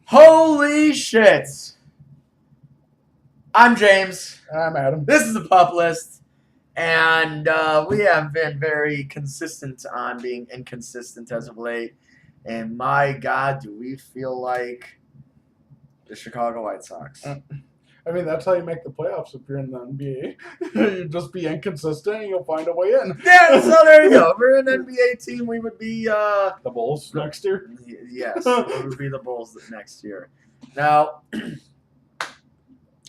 Holy shit! I'm James. I'm Adam. This is the Pup List, and we have been very consistent on being inconsistent as of late. And my God, do we feel like the Chicago White Sox? I mean, that's how you make the playoffs if you're in the NBA. You just be inconsistent and you'll find a way in. Yeah, so there you go. If we're an NBA team, we would be the Bulls next year. Yes, we would be the Bulls next year. Now,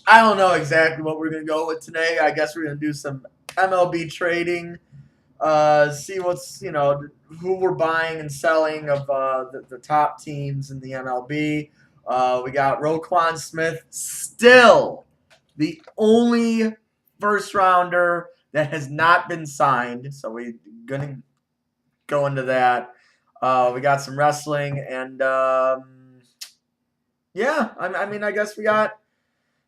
I don't know exactly what we're gonna go with today. I guess we're gonna do some MLB trading. See what's who we're buying and selling of the top teams in the MLB. We got Roquan Smith, still the only first rounder that has not been signed. So we're gonna go into that. We got some wrestling and yeah, I mean I guess we got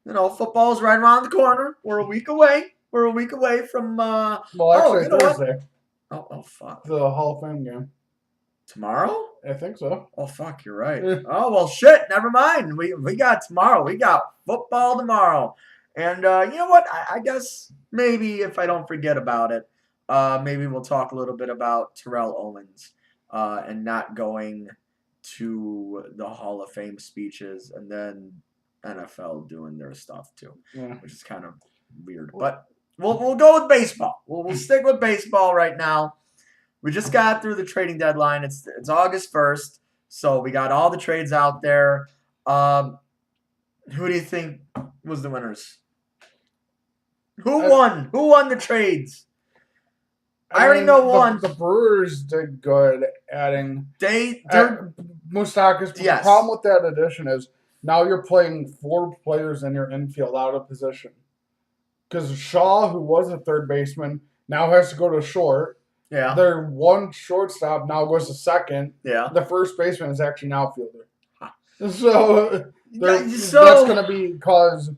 football's right around the corner. We're a week away. We're a week away from. Well, actually, Thursday. Oh, fuck. The Hall of Fame game. Tomorrow? I think so. Oh, fuck, you're right. Oh, well, shit, never mind. We got tomorrow. We got football tomorrow. And you know what? I guess maybe if I don't forget about it, maybe we'll talk a little bit about Terrell Owens and not going to the Hall of Fame speeches and then NFL doing their stuff too, which is kind of weird. But we'll go with baseball. We'll stick with baseball right now. We just got through the trading deadline. It's August 1st, so we got all the trades out there. Who do you think was the winners? Who won? Who won the trades? I already know one. The Brewers did good adding. Moustakas. Yes. The problem with that addition is now you're playing 4 players in your infield out of position. Because Shaw, who was a third baseman, now has to go to short. Yeah. Their one shortstop now goes to second. Yeah. The first baseman is actually an outfielder. So that's going to cause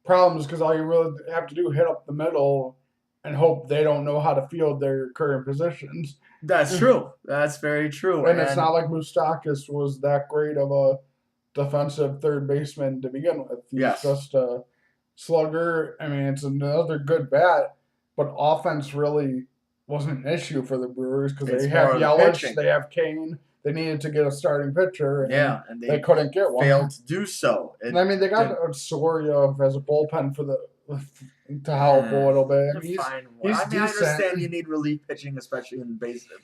problems because all you really have to do is hit up the middle and hope they don't know how to field their current positions. That's true. That's very true. And it's not like Moustakas was that great of a defensive third baseman to begin with. He's just a slugger. I mean, it's another good bat, but offense really wasn't an issue for the Brewers because they have Yelich, they have Kane. They needed to get a starting pitcher, and they couldn't get one. Failed to do so. I mean, they got Soria as a bullpen to help a little bit. He's I understand you need relief pitching, especially in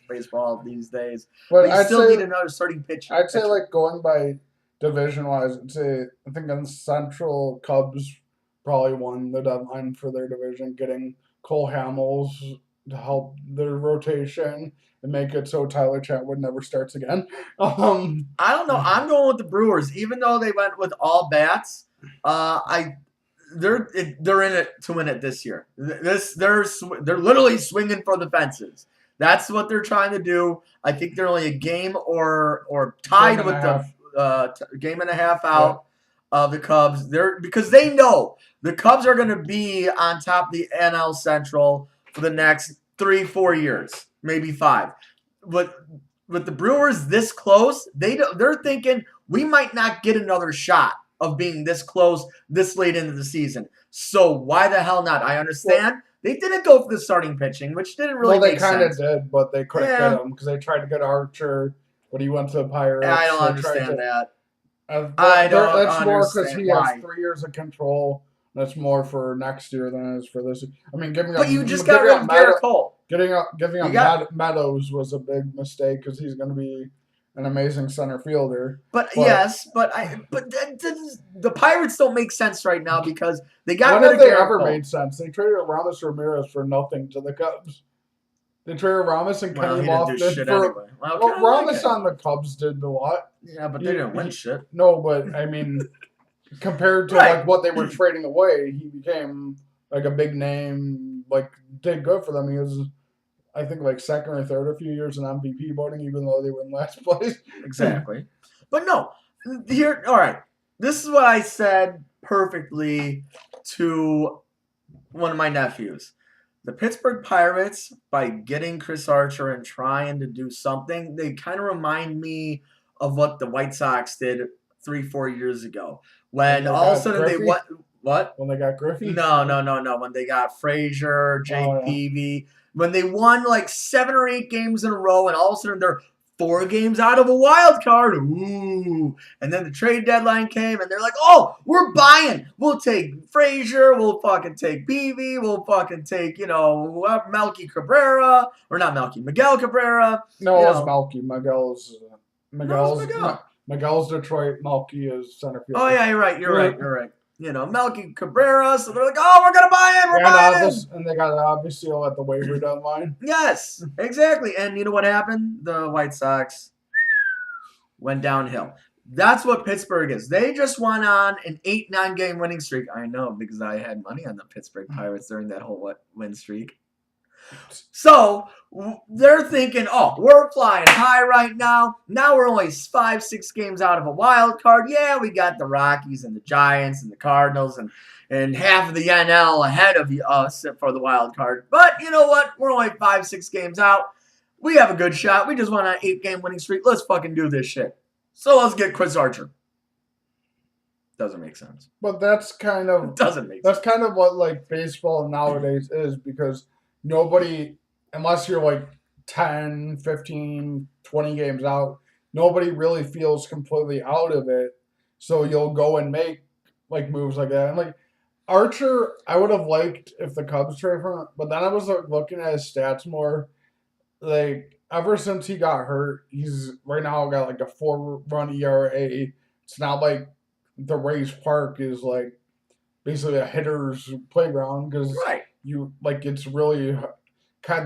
baseball these days. But you still need another starting pitcher. I'd say, like, going by division-wise, I think in Central, Cubs probably won the deadline for their division, getting Cole Hamels to help their rotation and make it so Tyler Chatwood never starts again. I don't know. I'm going with the Brewers, even though they went with all bats. They're in it to win it this year. They're literally swinging for the fences. That's what they're trying to do. I think they're only a game or tied with the game and a half out of the Cubs. Because they know the Cubs are going to be on top of the NL Central for the next 3-4 years, maybe 5. But with the Brewers this close, they're thinking we might not get another shot of being this close this late into the season. So why the hell not? I understand. They didn't go for the starting pitching, which didn't really make sense. Well, they kind of did, but they couldn't get him because they tried to get Archer, but he went to the Pirates. I don't understand that. That's more because he has 3 years of control. That's more for next year than it is for this year. I mean, you just got rid of Garrett Cole. Giving Meadows was a big mistake because he's going to be an amazing center fielder. But the Pirates don't make sense right now because they got rid of Garrett Cole. When have they ever made sense? They traded Ramos Ramirez for nothing to the Cubs. They traded Ramos and Kenny Lofton for Ramos on the Cubs did a lot. Yeah, but they didn't win shit. No, but I mean, compared to like what they were trading away, he became like a big name. Like did good for them. He was, I think, like second or third a few years in MVP voting, even though they were in last place. Exactly. But no, here. All right, this is what I said perfectly to one of my nephews. The Pittsburgh Pirates, by getting Chris Archer and trying to do something, they kind of remind me of what the White Sox did 3-4 years ago when When they all of a got sudden they Griffey? what? When they got Griffey? No. When they got Frazier, Jake Oh, yeah. Peavy, when they won like 7 or 8 games in a row, and all of a sudden they're 4 games out of a wild card. Ooh. And then the trade deadline came, and they're like, oh, we're buying. We'll take Frazier. We'll fucking take Peavy. We'll fucking take, Melky Cabrera. Or not Melky, Miguel Cabrera. No, You it was know. Melky. Miguel's Detroit. Melky is center field. Oh, yeah, you're right. Melky Cabrera. So they're like, oh, we're going to buy him. We're buying him. And they got Obviously at the waiver deadline. Yes, exactly. And you know what happened? The White Sox went downhill. That's what Pittsburgh is. They just went on an 8-9 game winning streak. I know, because I had money on the Pittsburgh Pirates during that whole win streak. So they're thinking, oh, we're flying high right now. Now we're only 5-6 games out of a wild card. Yeah, we got the Rockies and the Giants and the Cardinals and half of the NL ahead of us for the wild card. But you know what? We're only 5-6 games out. We have a good shot. We just went on an 8-game winning streak. Let's fucking do this shit. So let's get Chris Archer. Doesn't make sense. But that's kind of doesn't make that's sense. kind of what like baseball nowadays is, because nobody, unless you're like 10, 15, 20 games out, nobody really feels completely out of it. So you'll go and make like moves like that. And like Archer, I would have liked if the Cubs traded for him, but then I was like, looking at his stats more. Like ever since he got hurt, he's right now got like a 4-run ERA. It's not like the Rays Park is like basically a hitter's playground, because Right. you like it's really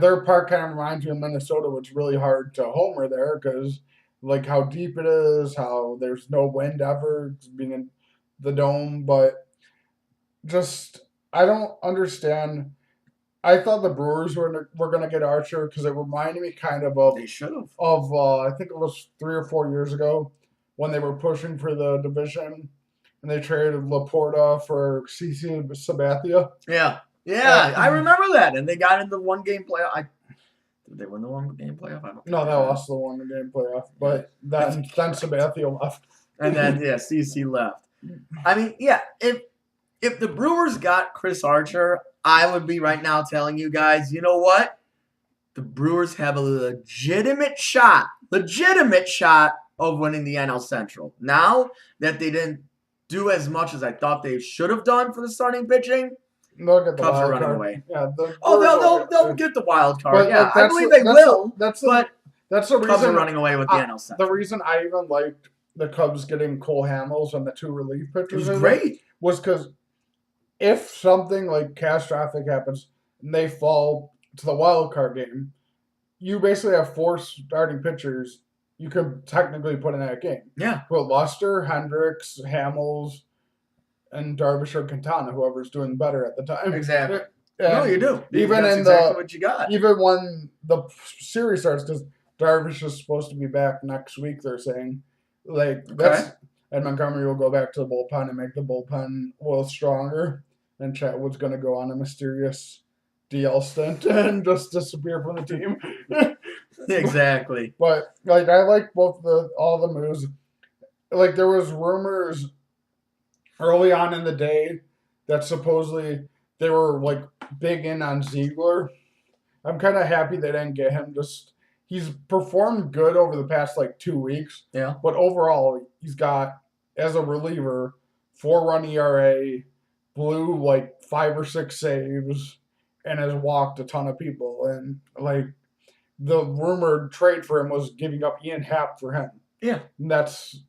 their park kind of reminds me of Minnesota, which is really hard to homer there because like how deep it is, how there's no wind ever being in the dome. But just I don't understand. I thought the Brewers were gonna get Archer because it reminded me kind of They should have. I think it was 3 or 4 years ago when they were pushing for the division and they traded Laporta for CC Sabathia. Yeah, I remember that. And they got into the 1-game playoff. Did they win the 1-game playoff? I don't. No, they lost the 1-game playoff, but then Sabathia left. And then CC left. I mean, yeah, if the Brewers got Chris Archer, I would be right now telling you guys, you know what? The Brewers have a legitimate shot of winning the NL Central. Now that they didn't do as much as I thought they should have done for the starting pitching, They'll get the Cubs are wild running card. away. Yeah, they'll get the wild card. But, Yeah, like, I believe they will. That's the Cubs reason are running away with the NL Central. The reason I even liked the Cubs getting Cole Hamels and the 2 relief It pitchers was great. was because if something like catastrophic happens and they fall to the wild card game, you basically have 4 starting pitchers you could technically put in that game. Yeah. Put Luster, Hendricks, Hamels, and Darvish or Quintana, whoever's doing better at the time. Exactly. And No, you do. Even That's in exactly what you got. Even when the series starts, because Darvish is supposed to be back next week, they're saying, like and Montgomery will go back to the bullpen and make the bullpen a little stronger. And Chatwood's going to go on a mysterious DL stint and just disappear from the team. Exactly. But like I like all the moves. Like there was rumors early on in the day that supposedly they were like big in on Ziegler. I'm kind of happy they didn't get him. He's performed good over the past like 2 weeks. Yeah. But overall, he's got as a reliever 4-run ERA, blew like 5 or 6 saves, and has walked a ton of people. And like the rumored trade for him was giving up Ian Happ for him. Yeah. And that's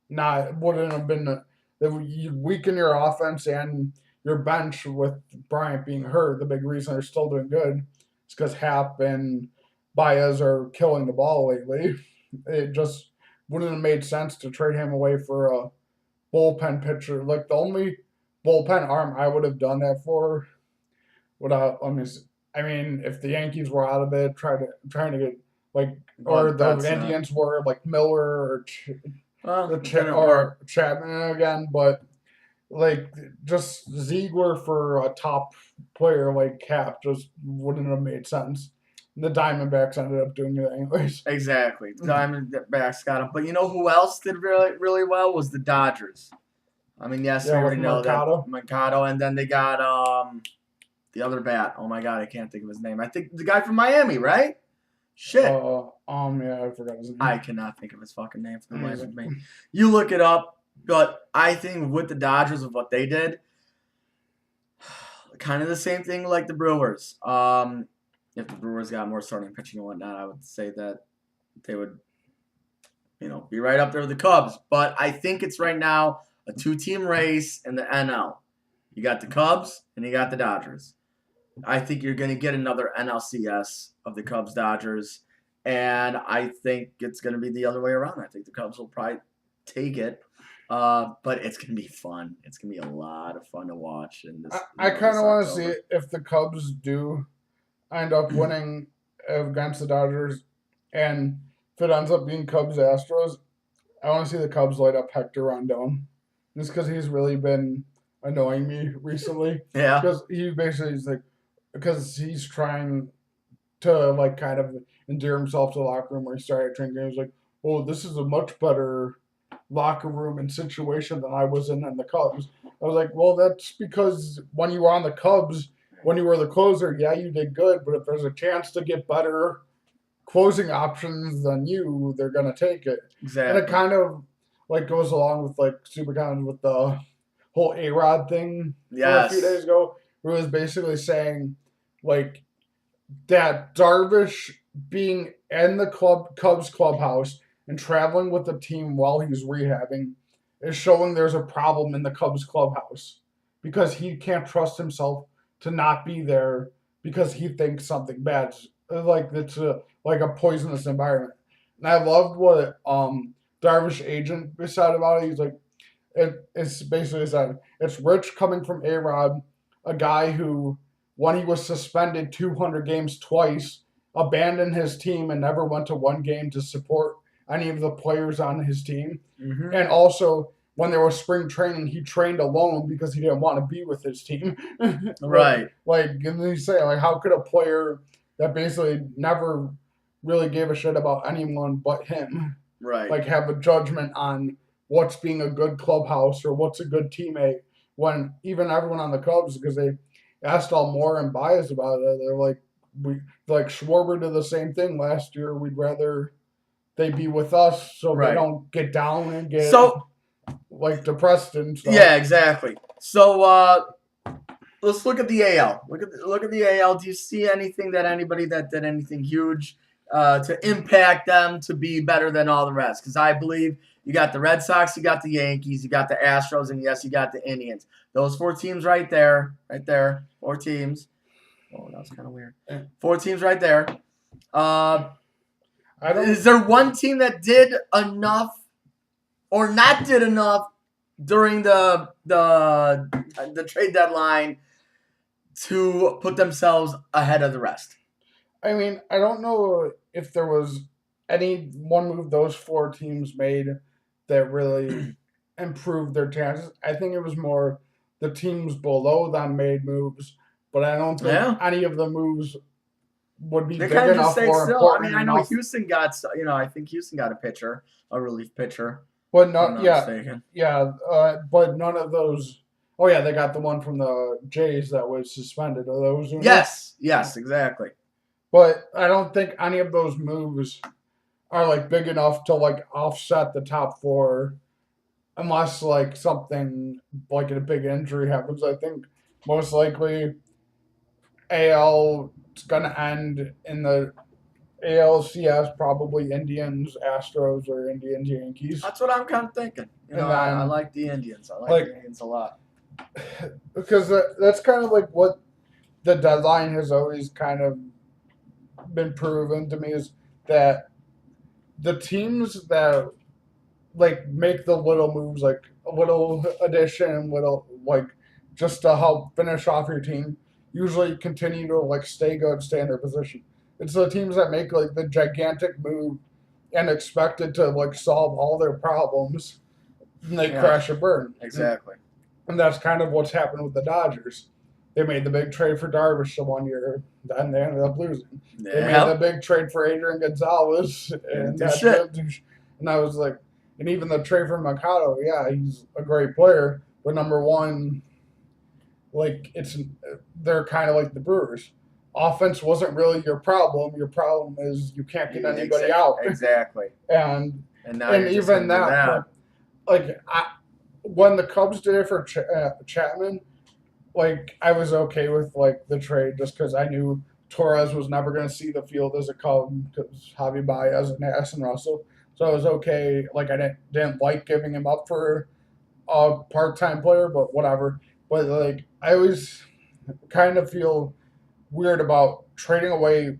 wouldn't have been you weaken your offense and your bench with Bryant being hurt. The big reason they're still doing good is because Happ and Baez are killing the ball lately. It just wouldn't have made sense to trade him away for a bullpen pitcher. Like the only bullpen arm I would have done that for I mean, if the Yankees were out of it, trying to get like, or the Indians were like Miller or Chapman again, but like just Ziegler for a top player like Cap just wouldn't have made sense. The Diamondbacks ended up doing it anyways. Exactly. Diamondbacks got him. But you know who else did really, really well was the Dodgers. I mean, yes, we already know that. Mercado. And then they got the other bat. Oh, my God. I can't think of his name. I think the guy from Miami, right? Shit. Yeah, I forgot his name. I cannot think of his fucking name for the life of me. You look it up. But I think with the Dodgers of what they did, kind of the same thing like the Brewers. If the Brewers got more starting pitching and whatnot, I would say that they would, be right up there with the Cubs. But I think it's right now a two-team race in the NL. You got the Cubs and you got the Dodgers. I think you're going to get another NLCS of the Cubs-Dodgers, and I think it's going to be the other way around. I think the Cubs will probably take it. But it's going to be fun. It's going to be a lot of fun to watch. And I kind of want to see if the Cubs do end up winning against the Dodgers, and if it ends up being Cubs-Astros, I want to see the Cubs light up Hector Rondon, just because he's really been annoying me recently. Yeah. Because he basically is because he's trying to kind of endear himself to the locker room where he started drinking. He was like, "Oh, this is a much better locker room and situation than I was in the Cubs." I was like, well, that's because when you were on the Cubs, when you were the closer, yeah, you did good, but if there's a chance to get better closing options than you, they're going to take it. Exactly. And it kind of goes along with Super Common with the whole A-Rod thing a few days ago, where it was basically saying that Darvish being in the Cubs clubhouse and traveling with the team while he's rehabbing is showing there's a problem in the Cubs clubhouse because he can't trust himself to not be there because he thinks something bad's it's a poisonous environment. And I loved what Darvish agent said about it. He's like, it's basically said it's Rich coming from A-Rod, a guy who, when he was suspended 200 games twice, abandoned his team and never went to one game to support any of the players on his team. Mm-hmm. And also, when there was spring training, he trained alone because he didn't want to be with his team. Right. And then you say, how could a player that basically never really gave a shit about anyone but him, right, have a judgment on what's being a good clubhouse or what's a good teammate, when even everyone on the Cubs, because they asked Almora and Baez about it, they're Schwarber did the same thing last year. We'd rather they be with us so they don't get down and get depressed and stuff. Yeah, exactly. So let's look at the AL. Look at the AL. Do you see anything that anybody that did anything huge to impact them to be better than all the rest? Because I believe you got the Red Sox, you got the Yankees, you got the Astros, and yes, you got the Indians. Those 4 teams right there. 4 teams. Oh, that was kind of weird. 4 teams right there. Is there one team that did enough or not did enough during the trade deadline to put themselves ahead of the rest? I mean, I don't know if there was any one move those 4 teams made that really improved their chances. I think it was more the teams below them made moves, but I don't think any of the moves would be big enough or important. I mean, I know Houston got, I think Houston got a relief pitcher. But but none of those. Oh yeah, they got the one from the Jays that was suspended. Are those? Yes, exactly. But I don't think any of those moves are big enough to offset the top 4, unless something a big injury happens. I think most likely AL is gonna end in the ALCS, probably Indians, Astros, or Indians, Yankees. That's what I'm kind of thinking. I like the Indians. I like the Indians a lot. Because that's kind of what the deadline has always kind of been proven to me, is that the teams that make the little moves, a little addition, little just to help finish off your team, usually continue to stay good, stay in their position. It's the teams that make the gigantic move and expect it to solve all their problems, and they crash and burn. Exactly. And that's kind of what's happened with the Dodgers. They made the big trade for Darvish the one year, then they ended up losing. Yeah. They made the big trade for Adrian Gonzalez, and and I was like, and even the trade for Machado, yeah, he's a great player, but number one, like they're kind of like the Brewers. Offense wasn't really your problem. Your problem is you can't get anybody out. Exactly. And now even that, like when the Cubs did it for Chapman, like I was okay with like the trade just because I knew Torres was never going to see the field as a Cub because Javi Baez and Addison Russell. So I was okay. Like I didn't like giving him up for a part-time player, but whatever. But like I always kind of feel weird about trading away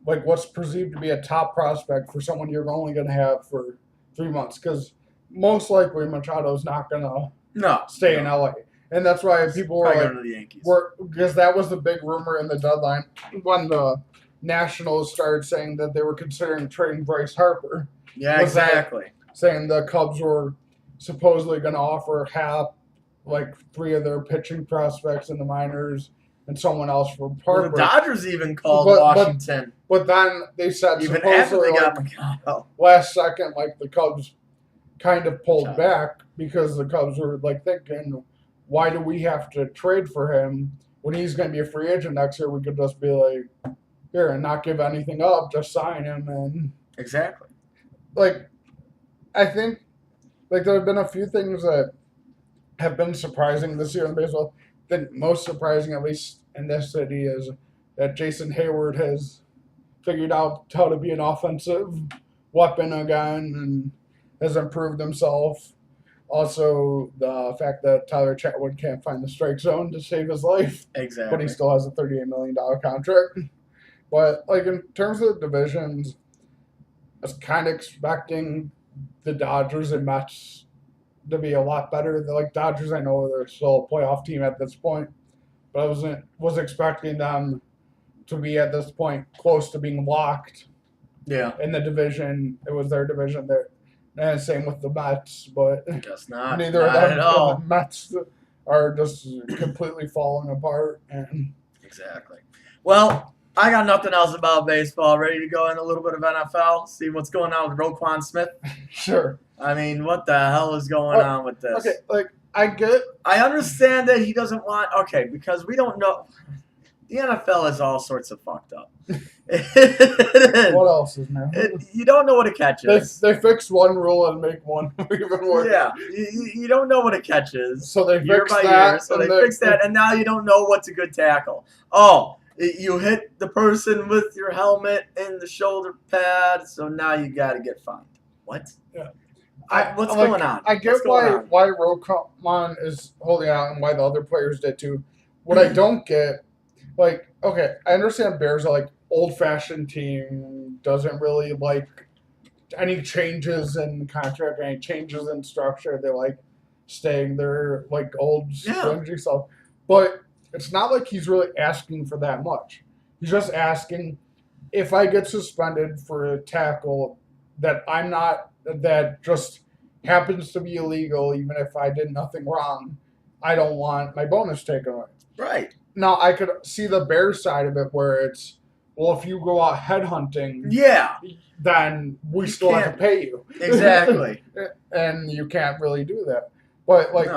like what's perceived to be a top prospect for someone you're only going to have for 3 months because most likely Machado's not going to stay in LA. And that's why people were like, the Yankees. Because that was the big rumor in the deadline when the Nationals started saying that they were considering trading Bryce Harper. Yeah, exactly. Saying the Cubs were supposedly going to offer half, like 3 of their pitching prospects in the minors and someone else for Harper. Well, the Dodgers even called Washington. But then they said even after they got Machado. Last second, like the Cubs kind of pulled back because the Cubs were like thinking, why do we have to trade for him when he's going to be a free agent next year? We could just be like, here, and not give anything up, just sign him. And exactly. Like, I think, like, there have been a few things that have been surprising this year in baseball. I think most surprising, at least in this city, is that Jason Hayward has figured out how to be an offensive weapon again and has improved himself. Also, the fact that Tyler Chatwood can't find the strike zone to save his life. Exactly. But he still has a $38 million contract. But, like, in terms of the divisions, I was kind of expecting the Dodgers and Mets to be a lot better. Like, Dodgers, I know they're still a playoff team at this point. But I was expecting them to be, at this point, close to being locked. Yeah. In the division. It was their division there. And same with the Mets, but I guess not. Neither not of them. At all. The Mets are just completely falling apart. And exactly. Well, I got nothing else about baseball. Ready to go in a little bit of NFL? See what's going on with Roquan Smith? Sure. I mean, what the hell is going on with this? Okay, like I understand that he doesn't want. Okay, because we don't know. The NFL is all sorts of fucked up. What else is new? You don't know what a catch is. They fixed one rule and make one even worse. Yeah, you don't know what a catch is. So they year fixed by that. Year. So they fixed that, and now you don't know what's a good tackle. Oh, you hit the person with your helmet and the shoulder pad, so now you got to get fined. What? Yeah. What's going on? I get why Roquan is holding out and why the other players did too. What I don't get, like, okay, I understand Bears are like old-fashioned team, doesn't really like any changes in contract, any changes in structure. They like staying their like old spongy stuff. But it's not like he's really asking for that much. He's just asking if I get suspended for a tackle that I'm not, that just happens to be illegal, even if I did nothing wrong, I don't want my bonus taken away. Right. Now, I could see the Bears side of it where it's, well, if you go out headhunting, then we still have to pay you. Exactly. And you can't really do that. But, like,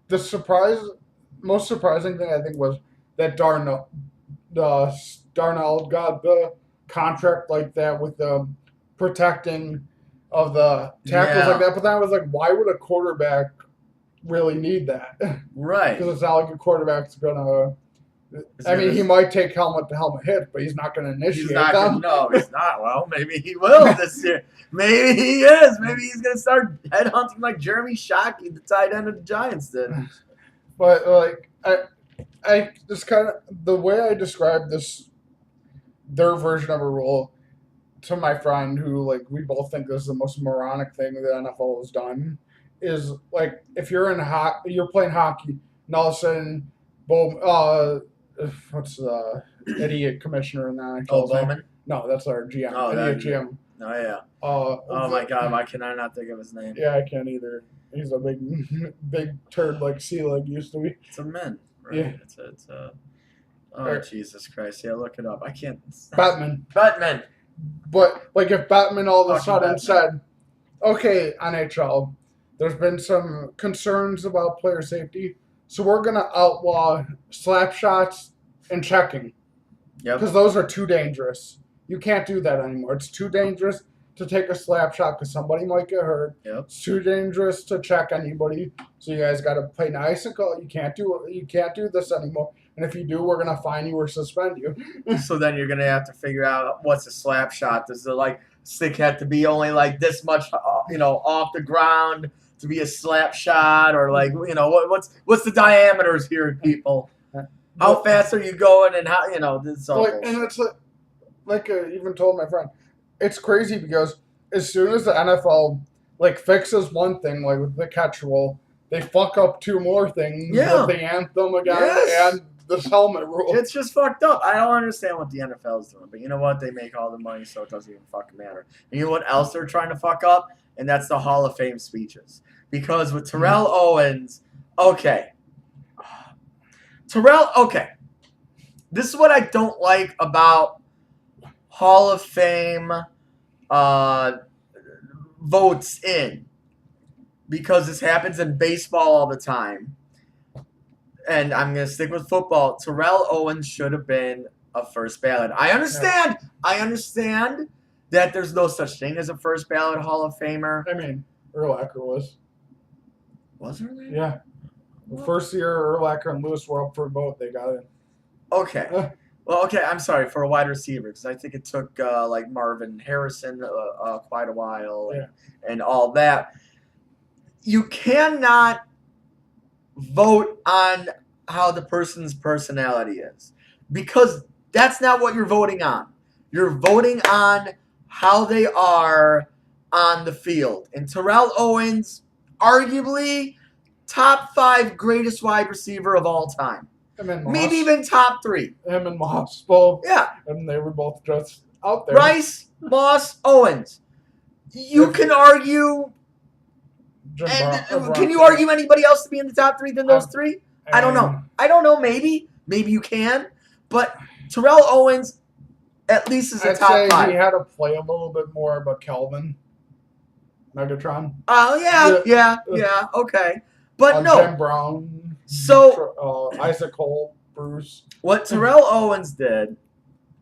the most surprising thing I think was that Darnell got the contract like that with the protecting of the tackles like that. But then I was like, why would a quarterback really need that? Right. Because it's not like a quarterback's going to... I mean, he might take helmet-to-helmet hits, but he's not going to initiate them. No, he's not. Well, maybe he will this year. Maybe he is. Maybe he's going to start headhunting like Jeremy Shockey, the tight end of the Giants did. But, like, I just kind of... The way I described their version of a rule to my friend who, like, we both think this is the most moronic thing the NFL has done is, like, if you're you're playing hockey, and all of a sudden, boom, what's the idiot commissioner in that? Bowman? No, that's our GM. Oh, idiot GM. Oh, yeah. Oh, my God. Why can I not think of his name? Yeah, I can't either. He's a big turd like Seelig used to be. It's a man, right? Yeah. It's oh, Jesus Christ. Yeah, look it up. I can't. Batman. Batman. But, like, if Batman all of a Fucking sudden Batman. said, okay, NHL, there's been some concerns about player safety, so we're going to outlaw slap shots and checking. Yep. Because those are too dangerous. You can't do that anymore. It's too dangerous to take a slap shot because somebody might get hurt. Yep. It's too dangerous to check anybody. So you guys got to play nice and call. You can't do this anymore. And if you do, we're gonna fine you or suspend you. So then you're gonna have to figure out what's a slap shot. Does the stick have to be only like this much, off the ground to be a slap shot, or what's the diameters here, people? How fast are you going, and how this all. And it's like I even told my friend, it's crazy because as soon as the NFL fixes one thing, like with the catch rule, they fuck up two more things with the anthem again and this helmet rule. It's just fucked up. I don't understand what the NFL is doing, but you know what? They make all the money, so it doesn't even fucking matter. And you know what else they're trying to fuck up? And that's the Hall of Fame speeches. Because with Terrell Owens, okay. This is what I don't like about Hall of Fame votes in. Because this happens in baseball all the time. And I'm going to stick with football. Terrell Owens should have been a first ballot. I understand. Yeah. I understand that there's no such thing as a first ballot Hall of Famer. I mean, Urlacher was. Was Urlacher? Yeah. The first year Urlacher and Lewis were up for a vote, they got it. Okay. Well, okay, I'm sorry, for a wide receiver, because I think it took Marvin Harrison quite a while and all that. You cannot vote on how the person's personality is, because that's not what you're voting on. You're voting on how they are on the field. And Terrell Owens, arguably top 5 greatest wide receiver of all time. Maybe even top 3. Him and Moss both. Yeah. And they were both just out there. Rice, Moss, Owens. You can argue. Can you argue anybody else to be in the top 3 than those 3? I don't know. Maybe you can. But Terrell Owens, at least, is a top 5. I'd say he had to play a little bit more, but Kelvin, Megatron. Oh yeah. Okay, but no. Jim Brown. So Isaac Cole, Bruce. What Terrell Owens did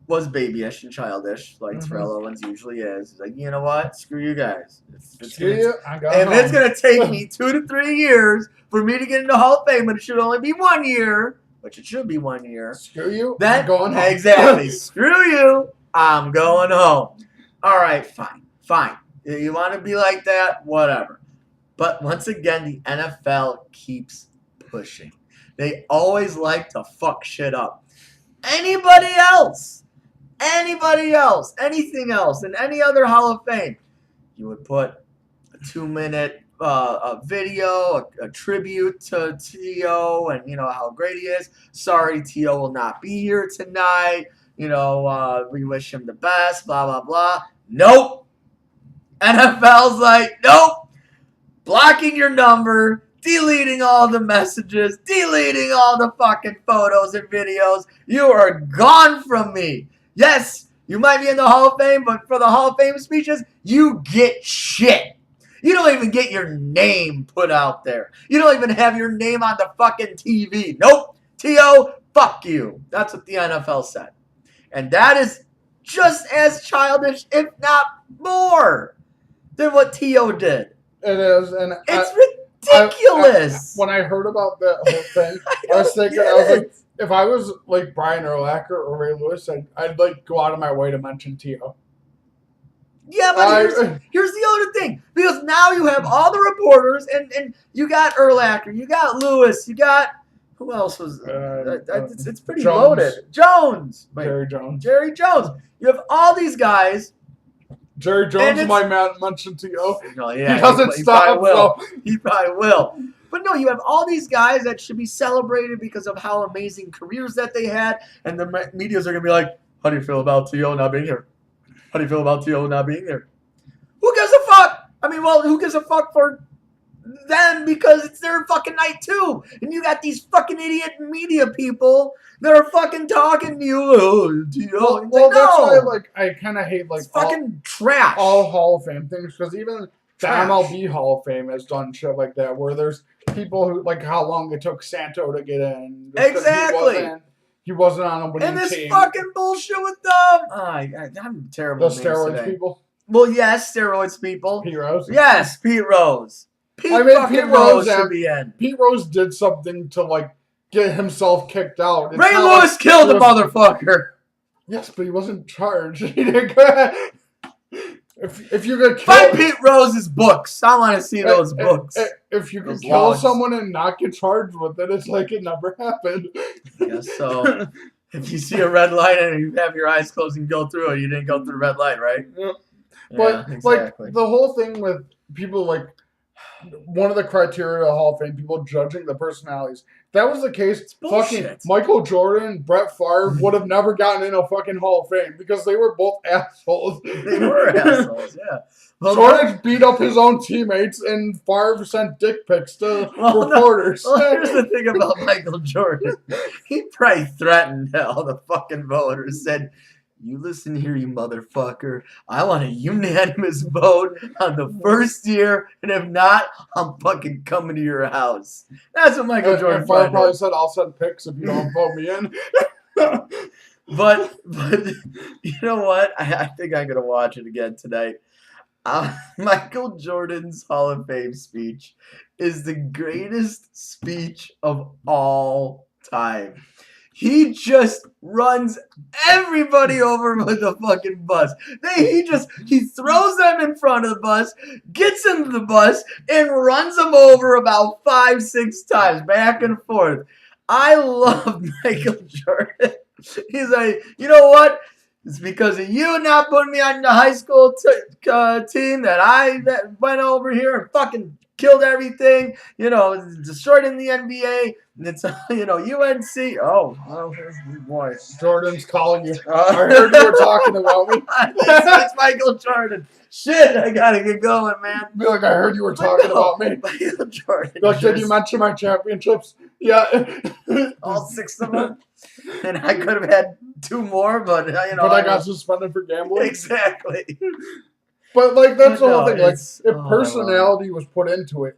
was babyish and childish, like Terrell Owens usually is. He's like, you know what? Screw you guys. If it's going to take me 2 to 3 years for me to get into Hall of Fame, but it should only be 1 year, which it should be 1 year. Screw you. I'm going home. Exactly. Screw you. I'm going home. All right, fine. You want to be like that? Whatever. But once again, the NFL keeps pushing. They always like to fuck shit up. Anybody else, anything else, in any other Hall of Fame, you would put a 2-minute video, a tribute to T.O. and how great he is. Sorry, T.O. will not be here tonight. We wish him the best, blah, blah, blah. Nope. NFL's like, nope. Blocking your number, deleting all the messages, deleting all the fucking photos and videos. You are gone from me. Yes, you might be in the Hall of Fame, but for the Hall of Fame speeches, you get shit. You don't even get your name put out there. You don't even have your name on the fucking TV. Nope. T.O., fuck you. That's what the NFL said. And that is just as childish, if not more, than what T.O. did. It is. And it's ridiculous. When I heard about that whole thing, I was like, if I was like Brian Urlacher or Ray Lewis, I'd go out of my way to mention T.O. Yeah, but here's the other thing. Because now you have all the reporters, and you got Urlacher, you got Lewis, you got... Who else was... it's pretty Jones. Loaded. Jones. Jerry Jones. You have all these guys... Jerry Jones might mention T.O. No, yeah, he doesn't stop. He probably will. But no, you have all these guys that should be celebrated because of how amazing careers that they had, and the medias are going to be like, how do you feel about T.O. not being here? How do you feel about T.O. not being here? Who gives a fuck? I mean, well, who gives a fuck for them because it's their fucking night too. And you got these fucking idiot media people that are fucking talking to you. Well, that's why I kind of hate it's fucking trash. All Hall of Fame things, because even the MLB Hall of Fame has done shit like that, where there's people who how long it took Santo to get in. Exactly. He wasn't on a winning team. And this team. fucking bullshit with them. I'm terrible. The steroids today. people. Well, yes, steroids people. Pete Rose. Yes, Pete Rose. Pete Rose should be in. Pete Rose did something to get himself kicked out. Ray Lewis killed the motherfucker. Yes, but he wasn't charged. He didn't go. If you're gonna find Pete Rose's books, I want to see those books. If you can kill someone and not get charged with it, it's like it never happened. Yes, so if you see a red light and you have your eyes closed and go through it, you didn't go through the red light, right? Yeah. But exactly. The whole thing with people one of the criteria of the Hall of Fame, people judging the personalities. If that was the case, fucking Michael Jordan, Brett Favre would have never gotten in a fucking Hall of Fame because they were both assholes. They were assholes, yeah. Well, Jordan beat up his own teammates, and Favre sent dick pics to reporters. Well, here's the thing about Michael Jordan. He probably threatened all the fucking voters, said, "You listen here, you motherfucker. I want a unanimous vote on the first year, and if not, I'm fucking coming to your house." That's what Michael Jordan probably said, "I'll send pics if you don't vote me in." But you know what? I think I'm gonna watch it again tonight. Michael Jordan's Hall of Fame speech is the greatest speech of all time. He just runs everybody over with the fucking bus. He throws them in front of the bus, gets into the bus, and runs them over about 5-6 times, back and forth. I love Michael Jordan. He's like, you know what? It's because of you not putting me on the high school team that I went over here and fucking killed everything, destroyed in the NBA. And it's, UNC. Oh, boy. Jordan's calling you. I heard you were talking about me. It's Michael Jordan. Shit, I gotta get going, man. Be like, I heard you were talking about me. Michael Jordan. Did you mention my championships? Yeah. All 6 of them. And I could have had 2 more, but, But I got suspended for gambling. Exactly. But, that's the whole thing. If personality was put into it,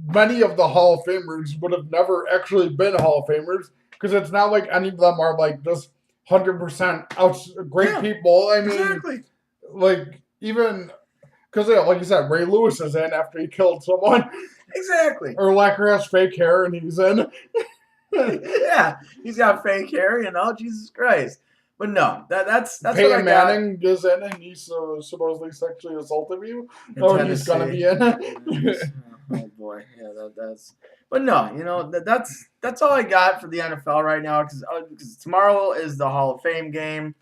many of the Hall of Famers would have never actually been Hall of Famers, because it's not like any of them are, just 100% great people. I mean, exactly. Even, because, like you said, Ray Lewis is in after he killed someone. Exactly. Or Lacker has fake hair and he's in. Yeah, he's got fake hair, Jesus Christ. But no, that's Peyton what I got. Manning is in and he's supposedly sexually assaulted you. Or he's going to be in. Oh boy, yeah, that's. But no, that's all I got for the NFL right now, because tomorrow is the Hall of Fame game,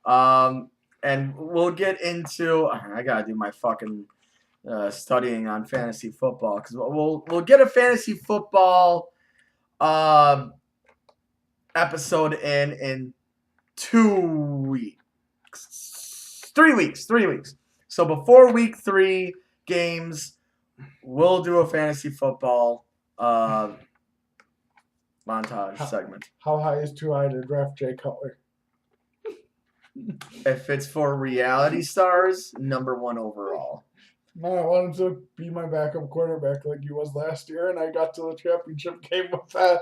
and we'll get into. I gotta do my fucking studying on fantasy football, because we'll get a fantasy football episode in 2 weeks, 3 weeks. So before week 3 games, we'll do a fantasy football montage segment. How high is too high to draft Jay Cutler? If it's for reality stars, number 1 overall. No, I wanted to be my backup quarterback like he was last year, and I got to the championship game with that.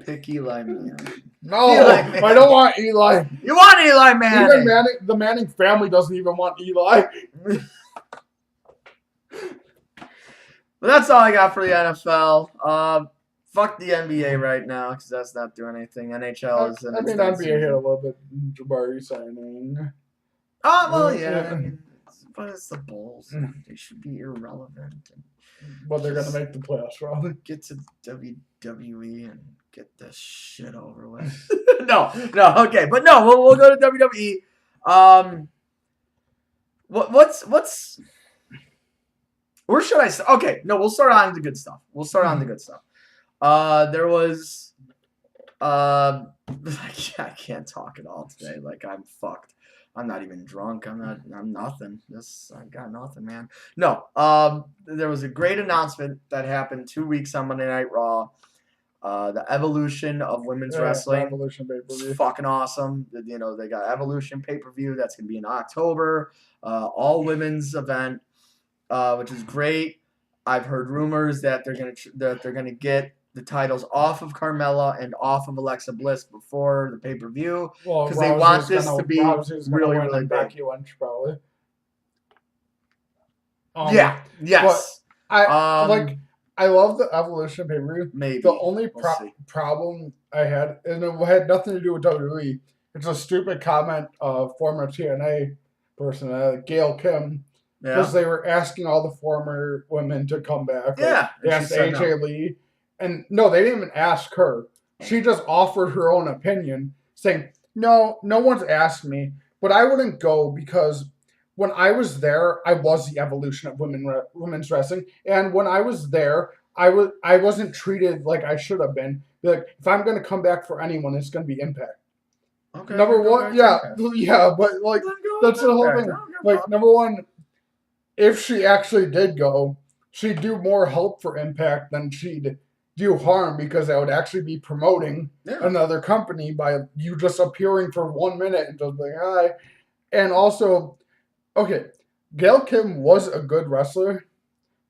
Pick Eli Manning. No, Eli Manning. I don't want Eli. You want Eli Manning. Even the Manning family doesn't even want Eli. But that's all I got for the NFL. Fuck the NBA right now, because that's not doing anything. NHL is in its NBA hit a little bit. Jabari signing. Oh, well, yeah. But it's the Bulls. They should be irrelevant. But they're going to make the playoffs, probably. Get to WWE and get this shit over with. No, okay. But no, we'll go to WWE. What's... Where should I start? Okay, no, we'll start on the good stuff. There was... I can't talk at all today. I'm fucked. I'm not even drunk. I'm nothing. I got nothing, man. No. There was a great announcement that happened 2 weeks on Monday Night Raw. The evolution of women's wrestling. Evolution pay-per-view. Fucking awesome. You know, they got Evolution pay-per-view. That's going to be in October. All women's event, which is great. I've heard rumors that they're going to get the titles off of Carmella and off of Alexa Bliss before the pay-per-view because they want this to be really, really big. Becky Lynch, probably. Yeah. Yes. I love the Evolution pay-per-view. Maybe. The only problem I had, and it had nothing to do with WWE, it's a stupid comment of former TNA person, Gail Kim, because they were asking all the former women to come back. Yeah. They asked AJ Lee. And no, they didn't even ask her. She just offered her own opinion, saying, no one's asked me, but I wouldn't go because when I was there, I was the evolution of women's wrestling. And when I was there, I wasn't treated like I should have been. Like, if I'm going to come back for anyone, it's going to be Impact. Okay. Number one, yeah, but like, that's the whole thing. Like, number one, if she actually did go, she'd do more help for Impact than she'd do harm because I would actually be promoting another company by you just appearing for 1 minute and just like, hi. And also, okay, Gail Kim was a good wrestler,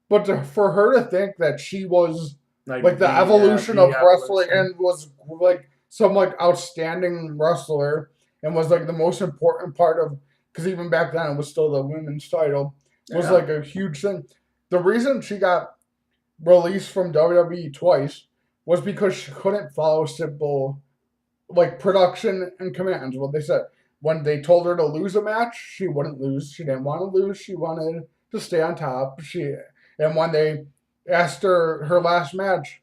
but for her to think that she was like the evolution of wrestling and was like some like outstanding wrestler and was like the most important part of, because even back then it was still the women's title, was like a huge thing. The reason she got released from WWE twice was because she couldn't follow simple like production and commands. What they said, when they told her to lose a match, she wouldn't lose. She didn't want to lose. She wanted to stay on top. And when they asked her last match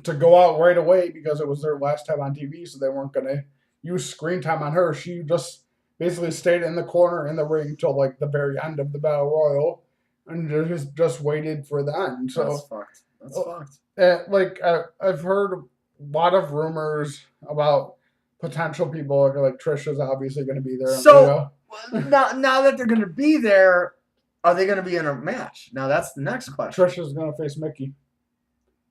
to go out right away because it was their last time on TV, so they weren't gonna use screen time on her, she just basically stayed in the corner in the ring till like the very end of the Battle Royal. And just waited for the end. So that's fucked. That's fucked. I've heard a lot of rumors about potential people. Like Trisha's obviously going to be there. So now that they're going to be there, are they going to be in a match? Now that's the next question. Trisha's going to face Mickey.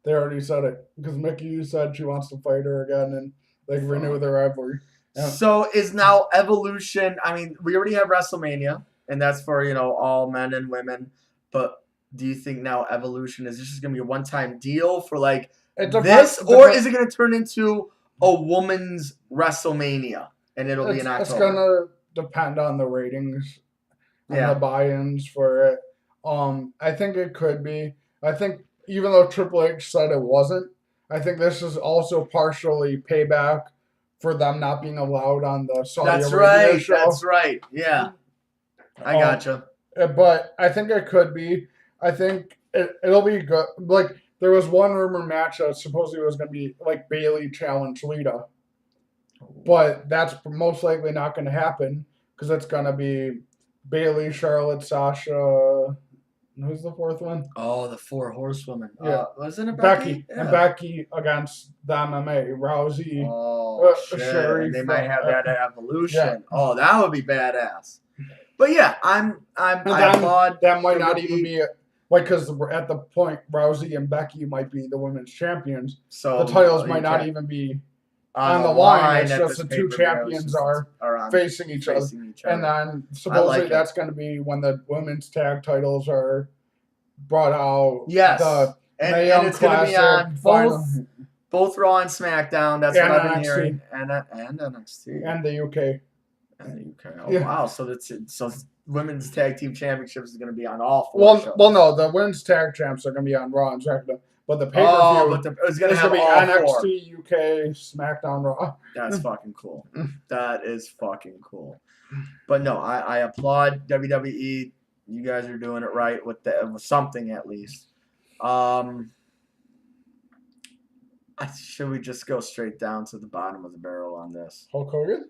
They already said it because Mickey said she wants to fight her again and like renew their rivalry. Yeah. So is now Evolution? I mean, we already have WrestleMania, and that's for all men and women. But do you think now Evolution is this just going to be a one-time deal for like this, or is it going to turn into a woman's WrestleMania and it'll be in October? It's going to depend on the ratings and the buy-ins for it. I think it could be. I think even though Triple H said it wasn't, I think this is also partially payback for them not being allowed on the Saudi Arabia show. That's right. Yeah, I gotcha. But I think it could be. I think it'll be good. Like, there was one rumor match that supposedly was going to be, like, Bayley challenge Lita. But that's most likely not going to happen because it's going to be Bayley, Charlotte, Sasha. Who's the fourth one? Oh, the four horsewomen. Yeah. Wasn't it Becky? Yeah. And Becky against the MMA. Rousey. Oh, shit. Sherry. And they might have that Evolution. Yeah. Oh, that would be badass. But yeah, I applaud. That might not even be because at the point Rousey and Becky might be the women's champions. So the titles might not even be on the line. It's just the two champions are facing each other. And then supposedly that's going to be when the women's tag titles are brought out. Yes, and it's going to be on both Raw and SmackDown. That's what I've been hearing. And NXT and the UK. And the UK. Oh wow! So women's tag team championships is going to be on all four shows. Well, no, the women's tag champs are going to be on Raw and SmackDown, but the pay-per-view it's going to be NXT, UK, SmackDown, Raw. That's fucking cool. That is fucking cool. But no, I applaud WWE. You guys are doing it right with something at least. Should we just go straight down to the bottom of the barrel on this? Hulk Hogan?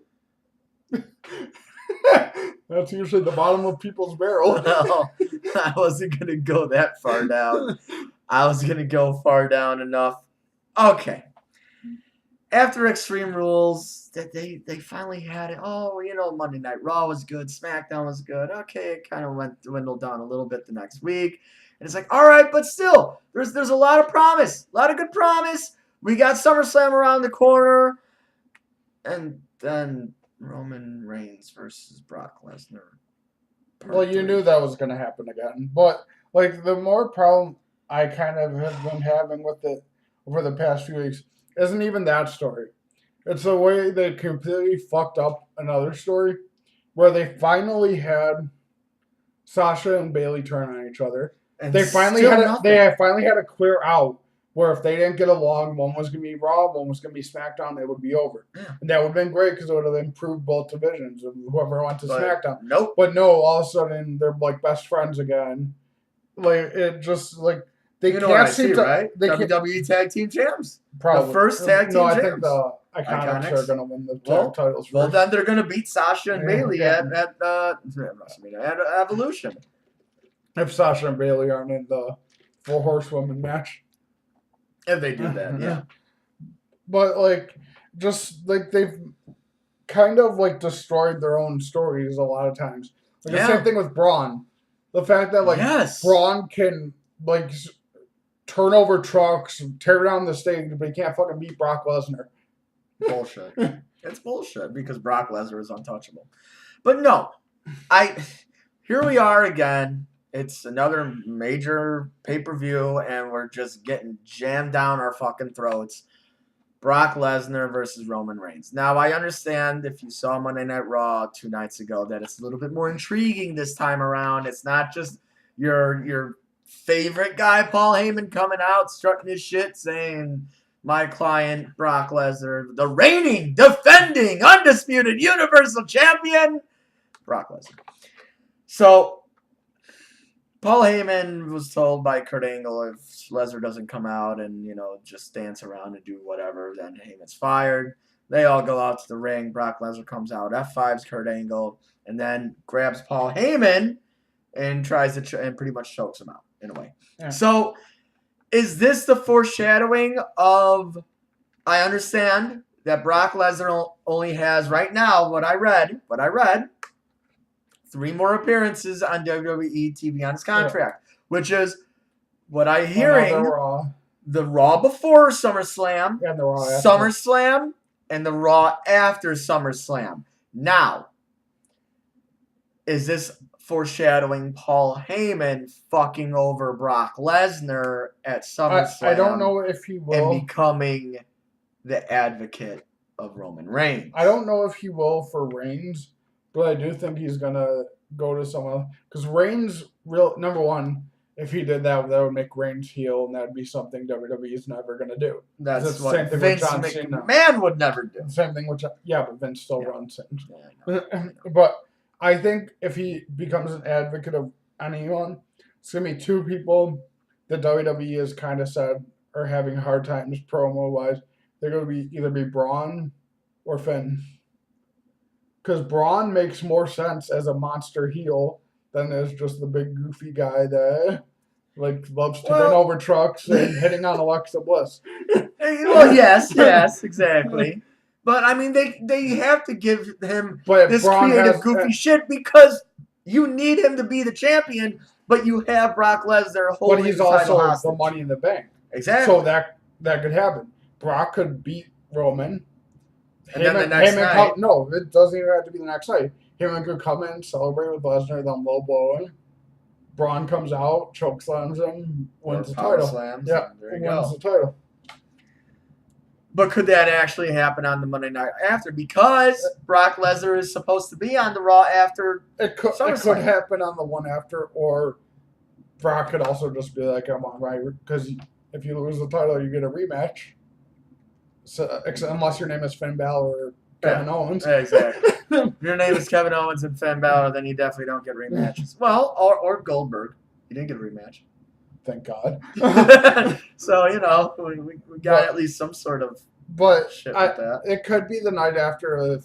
That's usually the bottom of people's barrel. No, I wasn't going to go that far down. I was going to go far down enough. Okay. after Extreme Rules, that they finally had it. Oh, Monday Night Raw was good, SmackDown was good. Okay, it kind of dwindled down a little bit the next week, and it's like, all right, but still, there's a lot of promise, a lot of good promise. We got SummerSlam around the corner, and then Roman Reigns versus Brock Lesnar. Well, you knew that was going to happen again, but like the more problem I kind of have been having with it over the past few weeks isn't even that story. It's the way they completely fucked up another story where they finally had Sasha and Bayley turn on each other. And They finally still had nothing. they finally had a clear out where if they didn't get along, one was going to be Raw, one was going to be SmackDown, it would be over. Yeah. And that would have been great because it would have improved both divisions of whoever went to SmackDown. Nope. But no, all of a sudden they're like best friends again. Like it just like they You know can't what I seem see, to. right? They can't, WWE Tag Team Champs. probably The first tag team No, I champs. think the Iconics are going to win the tag titles first. Well, then they're going to beat Sasha and Yeah, Bayley yeah. at WrestleMania, at Evolution. If Sasha and Bayley aren't in the 4 Horsewomen match. If they do that, yeah. But like, just like they've kind of like destroyed their own stories a lot of times. Like Yeah. the same thing with Braun. The fact that like Yes. Braun can like turn over trucks, tear down the stage, but he can't fucking beat Brock Lesnar. Bullshit. It's bullshit because Brock Lesnar is untouchable. But no, here we are again. It's another major pay-per-view, and we're just getting jammed down our fucking throats. Brock Lesnar versus Roman Reigns. Now, I understand if you saw Monday Night Raw 2 nights ago that it's a little bit more intriguing this time around. It's not just your favorite guy, Paul Heyman, coming out, strutting his shit, saying, my client, Brock Lesnar, the reigning, defending, undisputed Universal Champion, Brock Lesnar. So, Paul Heyman was told by Kurt Angle if Lesnar doesn't come out and, just dance around and do whatever, then Heyman's fired. They all go out to the ring. Brock Lesnar comes out, F5s Kurt Angle, and then grabs Paul Heyman and tries to and pretty much chokes him out in a way. Yeah. So, is this the foreshadowing of, I understand that Brock Lesnar only has right now, what I read, 3 more appearances on WWE TV on his contract, which is what I'm hearing. The Raw before SummerSlam, and the Raw after. SummerSlam, and the Raw after SummerSlam. Now, is this foreshadowing Paul Heyman fucking over Brock Lesnar at SummerSlam? I don't know if he will. And becoming the advocate of Roman Reigns. I don't know if he will for Reigns, but I do think he's going to go to someone. Because Reigns, number one, if he did that, that would make Reigns heel, and that would be something WWE is never going to do. That's the what same thing with Vince John Cena. McMahon would never do. Same thing with but Vince still runs things. Yeah, But I think if he becomes an advocate of anyone, it's going to be 2 people that WWE has kind of said are having hard times promo-wise. They're going to either be Braun or Finn. Because Braun makes more sense as a monster heel than as just the big goofy guy that loves to run over trucks and hitting on Alexa Bliss. Well, yes, exactly. But I mean, they have to give him this Braun creative, goofy shit because you need him to be the champion. But you have Brock Lesnar holding. But he's the title also hostage. the Money in the Bank. Exactly. So that could happen. Brock could beat Roman. And then the next night. No, it doesn't even have to be the next night. Heyman could come in, celebrate with Lesnar, then low blow him. Braun comes out, chokeslams him, wins the title. Slams, Yeah, there you wins go. the title. But could that actually happen on the Monday night after? Because Brock Lesnar is supposed to be on the Raw after. It could happen on the one after, or Brock could also just be like, I'm on right, because if you lose the title, you get a rematch. So, unless your name is Finn Balor or Kevin Owens. Exactly. If your name is Kevin Owens and Finn Balor, then you definitely don't get rematches. Well, or Goldberg. He didn't get a rematch. Thank God. So, we got at least some sort of shit with that. It could be the night after,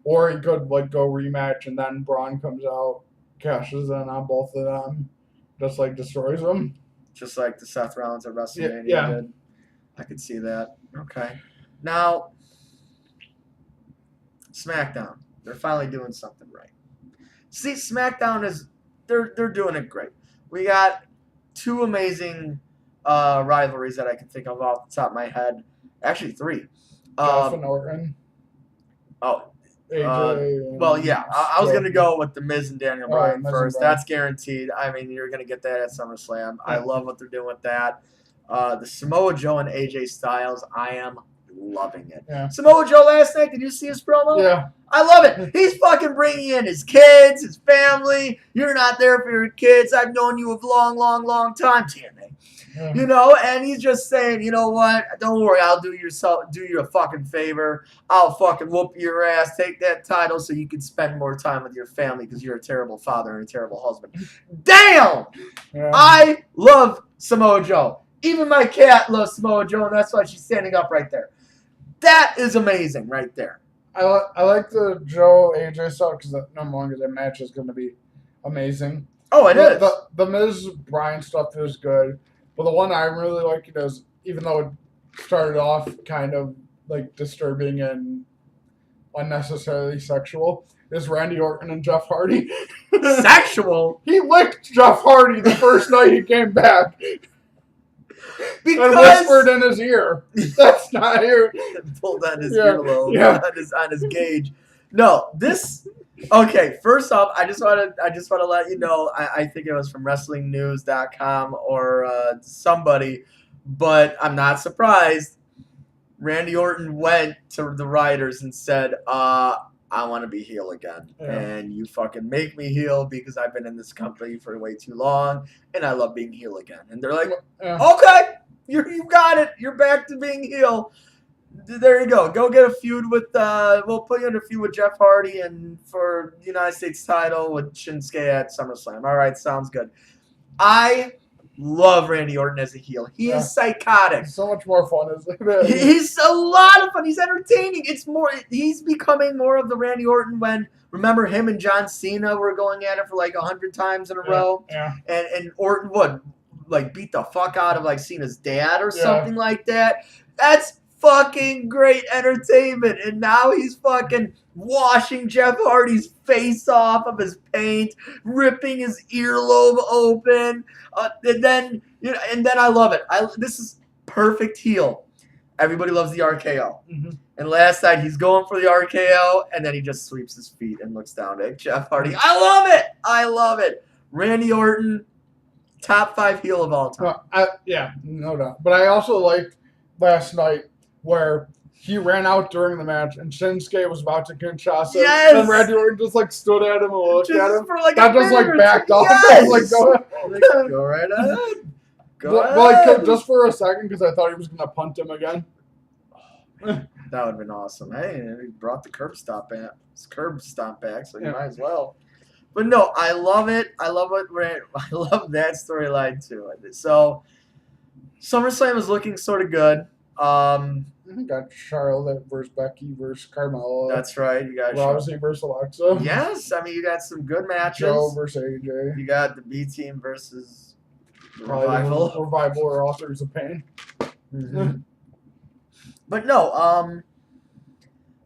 or he could go rematch and then Braun comes out, cashes in on both of them, just destroys them. Just like the Seth Rollins at WrestleMania Yeah. did. I could see that. Okay. Now, SmackDown. They're finally doing something right. See, SmackDown is they're doing it great. We got two amazing rivalries that I can think of off the top of my head. Actually, three. Jeff and Orton. Oh, AJ. well, yeah. I was gonna go with the Miz and Daniel Bryan first. Bryan. That's guaranteed. I mean, you're gonna get that at SummerSlam. I love what they're doing with that. The Samoa Joe and AJ Styles. I am loving it. Yeah. Samoa Joe last night. Did you see his promo? Yeah. I love it. He's fucking bringing in his kids, his family. You're not there for your kids. I've known you a long, long, long time, TNA. Yeah. You know, and he's just saying, you know what? Don't worry, I'll do you a fucking favor. I'll fucking whoop your ass. Take that title so you can spend more time with your family because you're a terrible father and a terrible husband. Damn! Yeah. I love Samoa Joe. Even my cat loves Samoa Joe, and that's why she's standing up right there. That is amazing right there. I like the Joe AJ stuff because number one, because that match is going to be amazing. Oh, it is. The Miz Bryan stuff is good, but the one I really like is, even though it started off kind of like disturbing and unnecessarily sexual, is Randy Orton and Jeff Hardy. Sexual? He licked Jeff Hardy the first night he came back. Because and whispered in his ear. That's not here. Pulled on his earlobe, yeah. on his gauge. No, this. Okay, first off, I just want to let you know. I think it was from WrestlingNews.com or somebody, but I'm not surprised. Randy Orton went to the writers and said, I want to be heel again. Yeah. And you fucking make me heel because I've been in this company for way too long and I love being heel again. And they're like, okay, you got it. You're back to being heel. There you go. Go get a feud with, we'll put you in a feud with Jeff Hardy and for the United States title with Shinsuke at SummerSlam. All right, sounds good. I love Randy Orton as a heel. He is psychotic. So much more fun, isn't it? He's a lot of fun. He's entertaining. It's more. He's becoming more of the Randy Orton when, remember, him and John Cena were going at it for like 100 times in a row. Yeah. And Orton would like beat the fuck out of like Cena's dad or something like that. That's fucking great entertainment. And now he's fucking washing Jeff Hardy's face off of his paint, ripping his earlobe open, and then I love it. This is perfect heel. Everybody loves the RKO. Mm-hmm. And last night he's going for the RKO, and then he just sweeps his feet and looks down at Jeff Hardy. I love it. I love it. Randy Orton, top 5 heel of all time. Yeah, no doubt. But I also liked last night where he ran out during the match, and Shinsuke was about to Kinshasa. Yes! And Randy Orton just like stood at him and looked at him. For like that just like backed off. Yes! Like, go right ahead. But like, just for a second, because I thought he was going to punt him again. That would have been awesome. Hey, he brought the curb stomp back, so you might as well. But no, I love it. I love that storyline too. So SummerSlam is looking sort of good. Got Charlotte versus Becky versus Carmella. That's right. You got Rousey versus Alexa. Yes, I mean you got some good matches. Joe versus AJ. You got the B Team versus Revival. Revival or Authors of Pain. Mm-hmm. But no,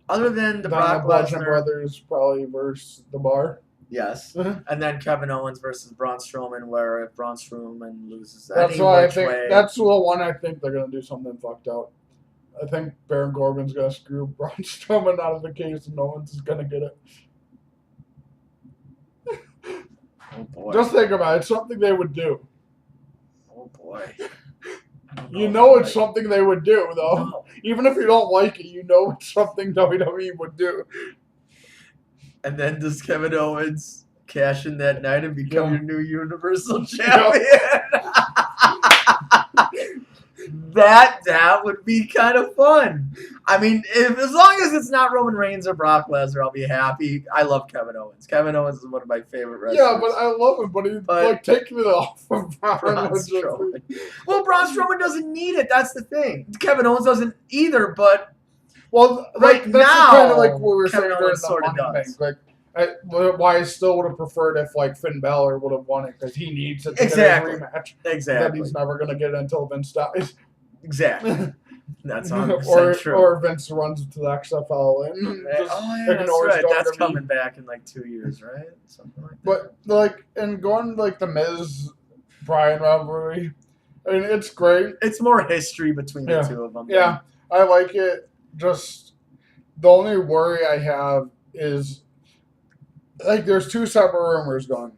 other than the Brock Lesnar Lesnar brothers probably versus The Bar. Yes, and then Kevin Owens versus Braun Strowman, where if Braun Strowman loses that's why I think that's the one I think they're gonna do something fucked up. I think Baron Corbin's gonna screw Braun Strowman out of the case, and Owens is gonna get it. Oh boy! Just think about it. It's something they would do. Oh boy! You know it's something they would do, though. No. Even if you don't like it, you know it's something WWE would do. And then does Kevin Owens cash in that night and become your new Universal Champion? That would be kind of fun. I mean, as long as it's not Roman Reigns or Brock Lesnar, I'll be happy. I love Kevin Owens. Kevin Owens is one of my favorite wrestlers. Yeah, but I love him. But he's like taking it off of Braun Strowman. Well, Braun Strowman doesn't need it. That's the thing. Kevin Owens doesn't either. But that's now, kind of like what we were Kevin saying Owens during the Money Bank. Like, why I still would have preferred if like Finn Balor would have won it because he needs it to get a rematch. Exactly. That he's never going to get it until Vince dies. Exactly. That's 100% true. Or Vince runs to the XFL and just that's right. That's coming back in like 2 years, right? Something like that. But like, and going like the Miz Bryan rivalry, I mean, it's great. It's more history between the two of them. Yeah, I like it. Just the only worry I have is like there's two separate rumors going.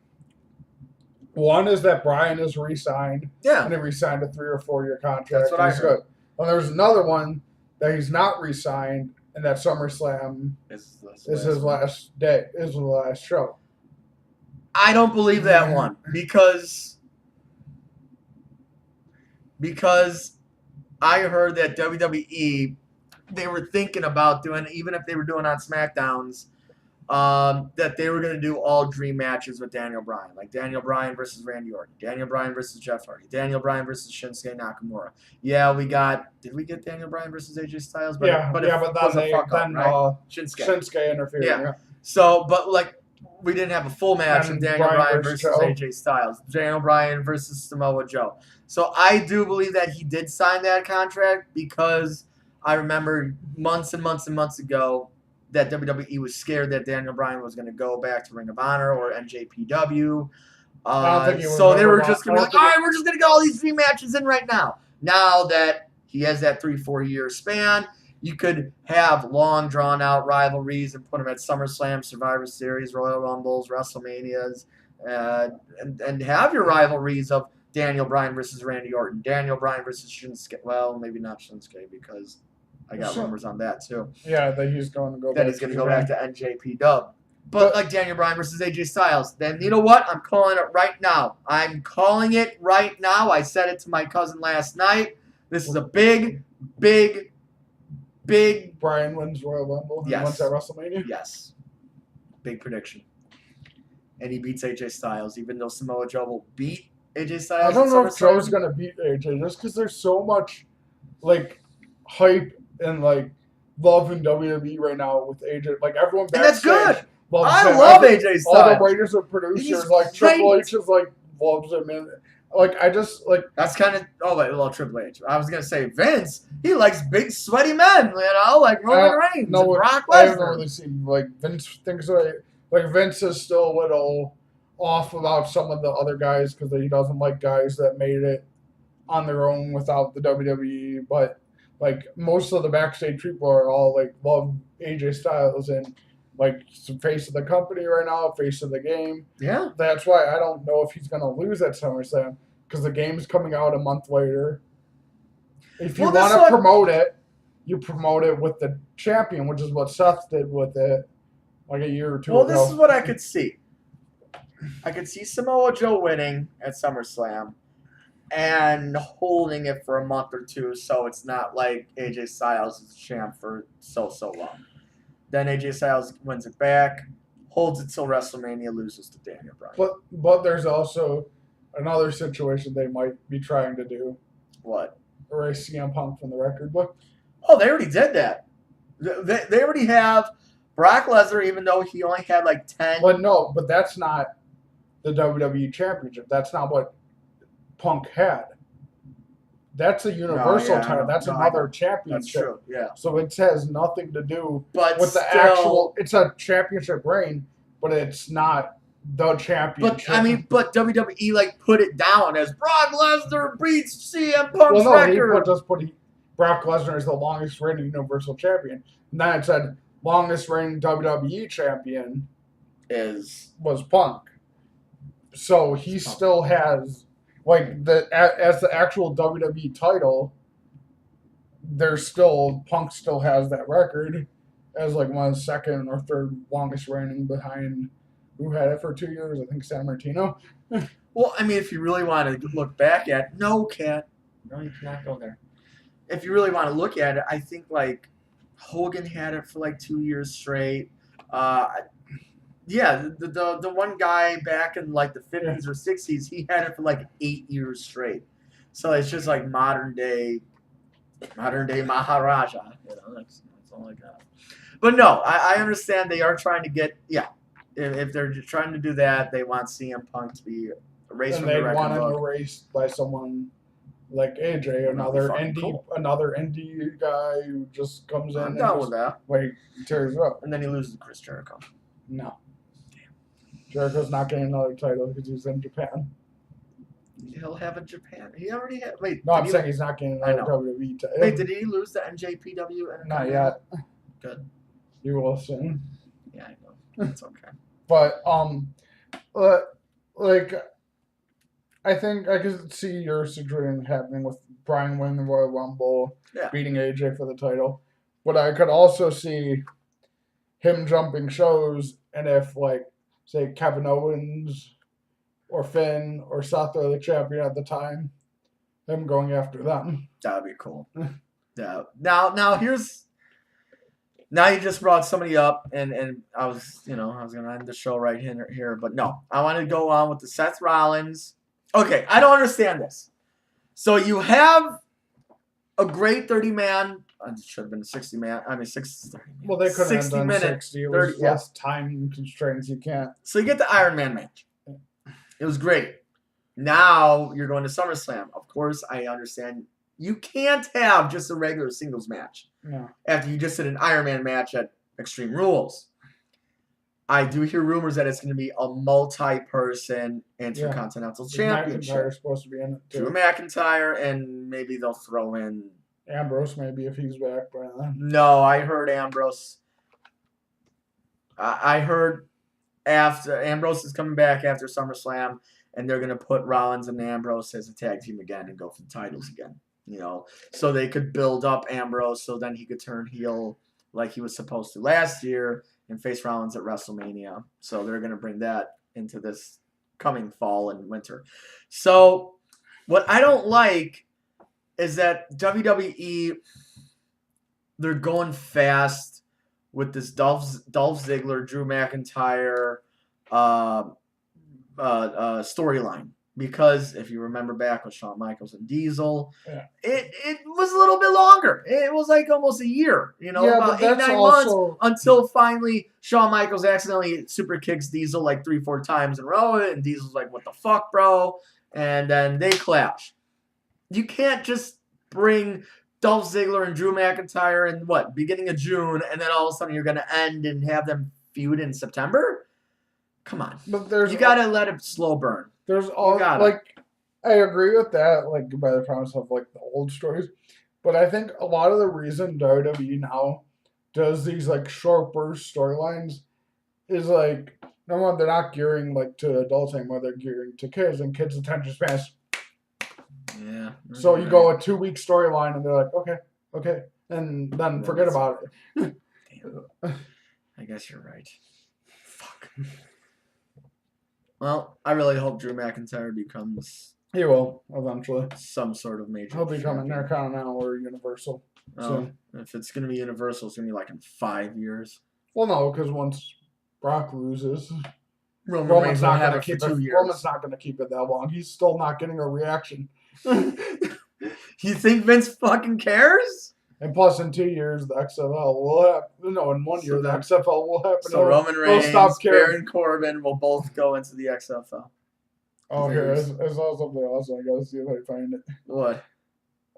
One is that Bryan is re-signed. Yeah. And he re-signed a 3 or 4 year contract. That's what I heard. Good. And there's another one that he's not re-signed and that SummerSlam is his last day, is the last show. I don't believe that one because I heard that WWE, they were thinking about doing, even if they were doing on SmackDowns, that they were going to do all dream matches with Daniel Bryan, like Daniel Bryan versus Randy Orton, Daniel Bryan versus Jeff Hardy, Daniel Bryan versus Shinsuke Nakamura. Yeah, did we get Daniel Bryan versus AJ Styles? But then Shinsuke interfered. Yeah. So, but like, we didn't have a full match of Daniel Bryan versus AJ Styles, Daniel Bryan versus Samoa Joe. So I do believe that he did sign that contract because I remember months and months and months ago that WWE was scared that Daniel Bryan was going to go back to Ring of Honor or NJPW. So they were just going to be like, all right, we're just going to get all these dream matches in right now. Now that he has that 3-4 year span, you could have long, drawn-out rivalries and put them at SummerSlam, Survivor Series, Royal Rumbles, WrestleManias, and have your rivalries of Daniel Bryan versus Randy Orton, Daniel Bryan versus Shinsuke. Well, maybe not Shinsuke because I got rumors on that too. Yeah, that he's going to go. That he's going to go back to NJPW. But like Daniel Bryan versus AJ Styles, then you know what? I'm calling it right now. I'm calling it right now. I said it to my cousin last night. This is a big. Bryan wins Royal Rumble. Yes. He wins at WrestleMania. Yes. Big prediction. And he beats AJ Styles, even though Samoa Joe will beat AJ Styles. I don't know if Joe's going to beat AJ just because there's so much like hype and like love in WWE right now with AJ. Like everyone backstage. And that's good. I him. love AJ Styles. All the writers and producers, like Triple H is like loves him, and like I just like that's kind of Triple H. I was gonna say Vince. He likes big sweaty men, like Roman Reigns, and Brock Lesnar. I haven't really seen like Vince thinks like Vince is still a little off about some of the other guys because he doesn't like guys that made it on their own without the WWE, but. Like, most of the backstage people are all, like, love AJ Styles and, like, some face of the company right now, face of the game. Yeah. That's why I don't know if he's going to lose at SummerSlam because the game's coming out a month later. If you want to promote it, you promote it with the champion, which is what Seth did with it like a year or two ago. Well, this is what I could see. I could see Samoa Joe winning at SummerSlam. And holding it for a month or two so it's not like AJ Styles is champ for so long. Then AJ Styles wins it back, holds it till WrestleMania, loses to Daniel Bryan. But there's also another situation they might be trying to do. What? Erase CM Punk from the record book. Oh, they already did that. They already have Brock Lesnar, even though he only had like 10. But that's not the WWE Championship. That's not what Punk had. That's a universal title. That's another championship. That's true. Yeah. So it has nothing to do with the actual. It's a championship reign, but it's not the championship. But WWE like put it down as Brock Lesnar beats CM Punk's record. Brock Lesnar is the longest reigning Universal Champion. And then it said longest reigning WWE champion was Punk. So he still has. Like as the actual WWE title, Punk still has that record as like one of the second or third longest reigning behind who had it for 2 years. I think San Martino. Well, if you really want to look back at you cannot go there. If you really want to look at it, I think like Hogan had it for like 2 years straight. Yeah, the one guy back in like the 50s or 60s, he had it for like 8 years straight. So it's just like modern day Maharaja. That's all I got. But no, I understand they are trying to get if they're trying to do that, they want CM Punk to be erased from the record book. And they want him erased by someone like AJ, another indie guy who just comes in I'm down with that. Tears it up. And then he loses to Chris Jericho. No. Jericho's not getting another title because he's in Japan. He'll have a Japan. He already had. Wait. No, I'm saying he's not getting another WWE title. Wait, did he lose the NJPW? Not yet. Good. You will soon. Yeah, I know. It's okay. But like, I think I could see your situation happening with Brian winning the Royal Rumble, beating AJ for the title. But I could also see him jumping shows, and if, like, say, Kevin Owens or Finn or Seth are the champion at the time, him going after them. That would be cool. Yeah. Now here's. Now you just brought somebody up, and I was gonna end the show right here, but no, I want to go on with the Seth Rollins. Okay, I don't understand this. So you have a great 30-man. It should have been a 60-man. I mean, 60. Well, they couldn't have done 60. It was 30, less time constraints. You can't. So you get the Iron Man match. It was great. Now you're going to SummerSlam. Of course, I understand. You can't have just a regular singles match after you just did an Iron Man match at Extreme Rules. I do hear rumors that it's going to be a multi-person Intercontinental Championship. McIntyre's supposed to be in it too. Drew McIntyre, and maybe they'll throw in Ambrose, maybe, if he's back by then. No, I heard Ambrose. I heard after Ambrose is coming back after SummerSlam, and they're going to put Rollins and Ambrose as a tag team again and go for the titles again. So they could build up Ambrose so then he could turn heel like he was supposed to last year and face Rollins at WrestleMania. So they're going to bring that into this coming fall and winter. So what I don't like is that WWE, they're going fast with this Dolph Ziggler, Drew McIntyre storyline. Because if you remember back with Shawn Michaels and Diesel, it was a little bit longer. It was like almost a year, about 8-9 months until finally Shawn Michaels accidentally super kicks Diesel like 3-4 times in a row, and Diesel's like, "What the fuck, bro?" And then they clash. You can't just bring Dolph Ziggler and Drew McIntyre in beginning of June, and then all of a sudden you're going to end and have them feud in September. Come on, but you got to let it slow burn. There's all I agree with that, like by the promise of like the old stories, but I think a lot of the reason WWE now does these like short burst storylines is like, number one, they're not gearing like to adults anymore; they're gearing to kids, and kids' attention spans. Yeah. So you go a 2-week storyline, and they're like, okay, and then forget about it. Damn. I guess you're right. Fuck. Well, I really hope Drew McIntyre becomes... He will, eventually. Some sort of major... He'll become Intercontinental or Universal. So if it's going to be Universal, it's going to be like in 5 years. Well, no, because once Brock loses... Roman's not going to keep it 2 years. Roman's not going to keep it that long. He's still not getting a reaction. You think Vince fucking cares? And plus, in 2 years, the XFL will happen. No, in 1 year, the XFL will happen. So Roman Reigns, Baron Corbin will both go into the XFL. Oh, here, I saw something else. I gotta see if I find it. What?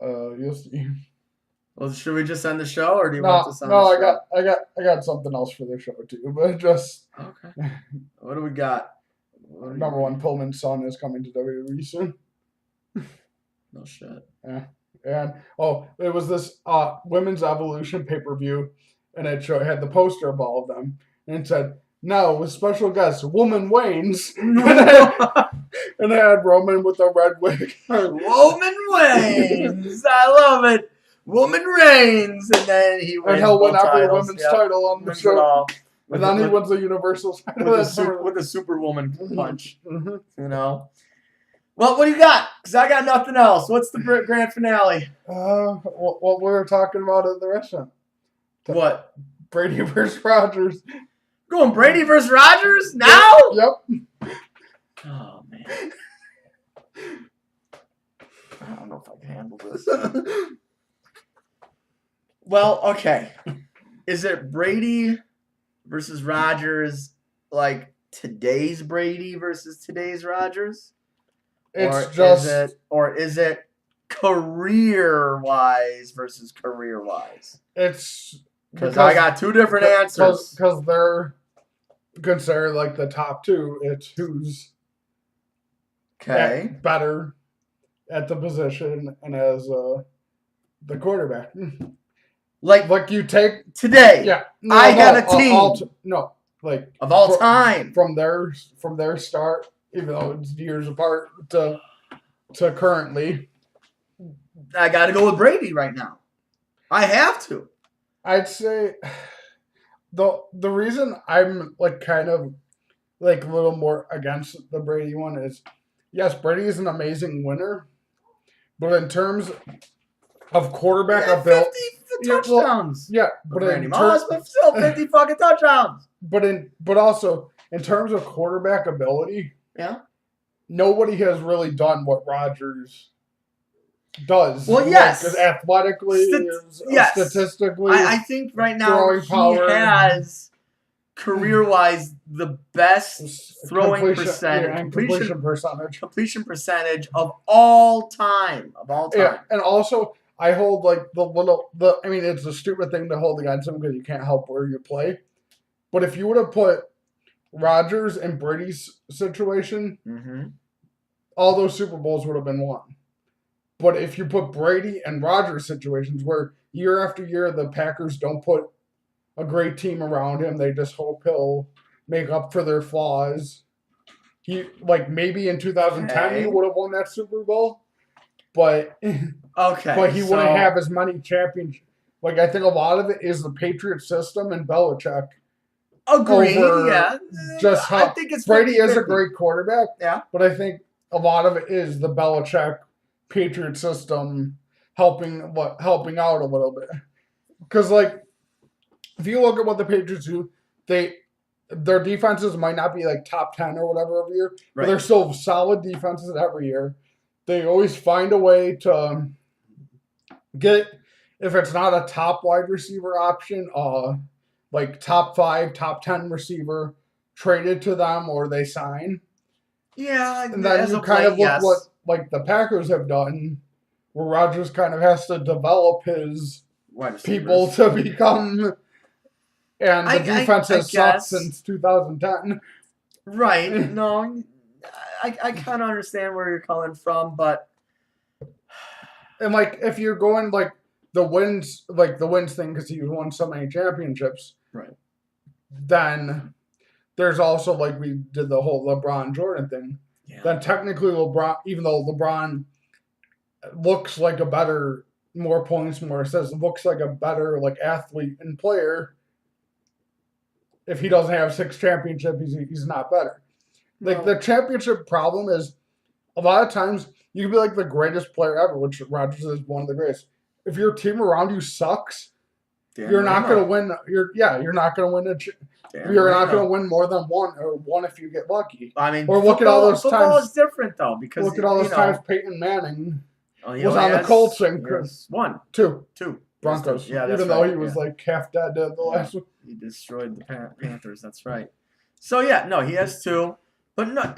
You'll see. Well, should we just end the show, or do you want to end the show? I got something else for the show too, but just okay. What do we got? Number one, Pillman's son is coming to WWE soon. No shit. Yeah. And it was this Women's Evolution pay-per-view, and it had the poster of all of them, and it said, "Now with special guest Woman Waynes," and it had Roman with a red wig. Woman Waynes, I love it. Woman Reigns, and then he wins. And he'll win every women's title on the show. And then he wins the Universal title with a Superwoman punch. Well, what do you got? Because I got nothing else. What's the grand finale? What we were talking about at the restaurant. What? Brady versus Rogers. Going Brady versus Rogers now? Yep. Oh, man. I don't know if I can handle this. Well, okay. Is it Brady versus Rogers like today's Brady versus today's Rogers? Is it career-wise versus career-wise? It's because I got two different answers. Because they're considered like the top two. It's who's better at the position and as the quarterback. Like you take today. Yeah, I got a team. Like of all time from their start, even though it's years apart to currently. I got to go with Brady right now. I have to. I'd say the reason I'm like kind of like a little more against the Brady one is, yes, Brady is an amazing winner, but in terms of quarterback ability, 50 touchdowns. But Randy Moss, but still 50 fucking touchdowns. But also in terms of quarterback ability, nobody has really done what Rodgers does. Well, yes, because athletically, statistically, I think right now he has career-wise the best throwing completion percentage of all time. Yeah, and also I hold like I mean, it's a stupid thing to hold against him because you can't help where you play. But if you would have put Rodgers in Brady's situation, all those Super Bowls would have been won. But if you put Brady and Rodgers situations where year after year the Packers don't put a great team around him, they just hope he'll make up for their flaws. He maybe in 2010 he would have won that Super Bowl, but but he wouldn't have as many championships. Like I think a lot of it is the Patriot system and Belichick. Agree, Just how I think it's Brady 50-50. is a great quarterback, but I think a lot of it is the Belichick Patriot system helping out a little bit. Because like if you look at what the Patriots do, their defenses might not be like top 10 or whatever every year, but they're still solid defenses every year. They always find a way to get, if it's not a top wide receiver option, like top 5, top 10 receiver traded to them or they sign. Yeah, and then you kind of look what like the Packers have done, where Rodgers kind of has to develop his people to become, and the defense has sucked since 2010. Right. No, I kind of understand where you're coming from, but and like if you're going like the wins thing because he won so many championships, right? Then there's also like we did the whole LeBron Jordan thing. Then technically LeBron, even though LeBron looks like a better, more points, more assists, looks like a better like athlete and player. If he doesn't have 6 championships, he's not better. Like the championship problem is a lot of times you can be like the greatest player ever, which Rodgers is one of the greatest. If your team around you sucks, you're not going to win. You're not going to win you're not going to win more than one if you get lucky. I mean, or look at all those football times. Is different though because look at all those times Peyton Manning was on the Colts and two Broncos. Yeah, even though he was like half dead the last one. He destroyed the Panthers. That's right. So yeah, no, he has 2, but no,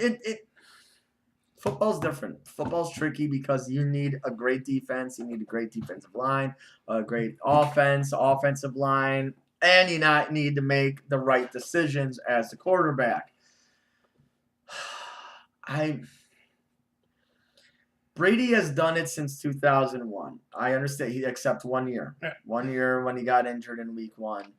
football's different. Football's tricky because you need a great defense, you need a great defensive line, a great offensive line, and you need to make the right decisions as the quarterback. Brady has done it since 2001. I understand except 1 year. 1 year when he got injured in week 1.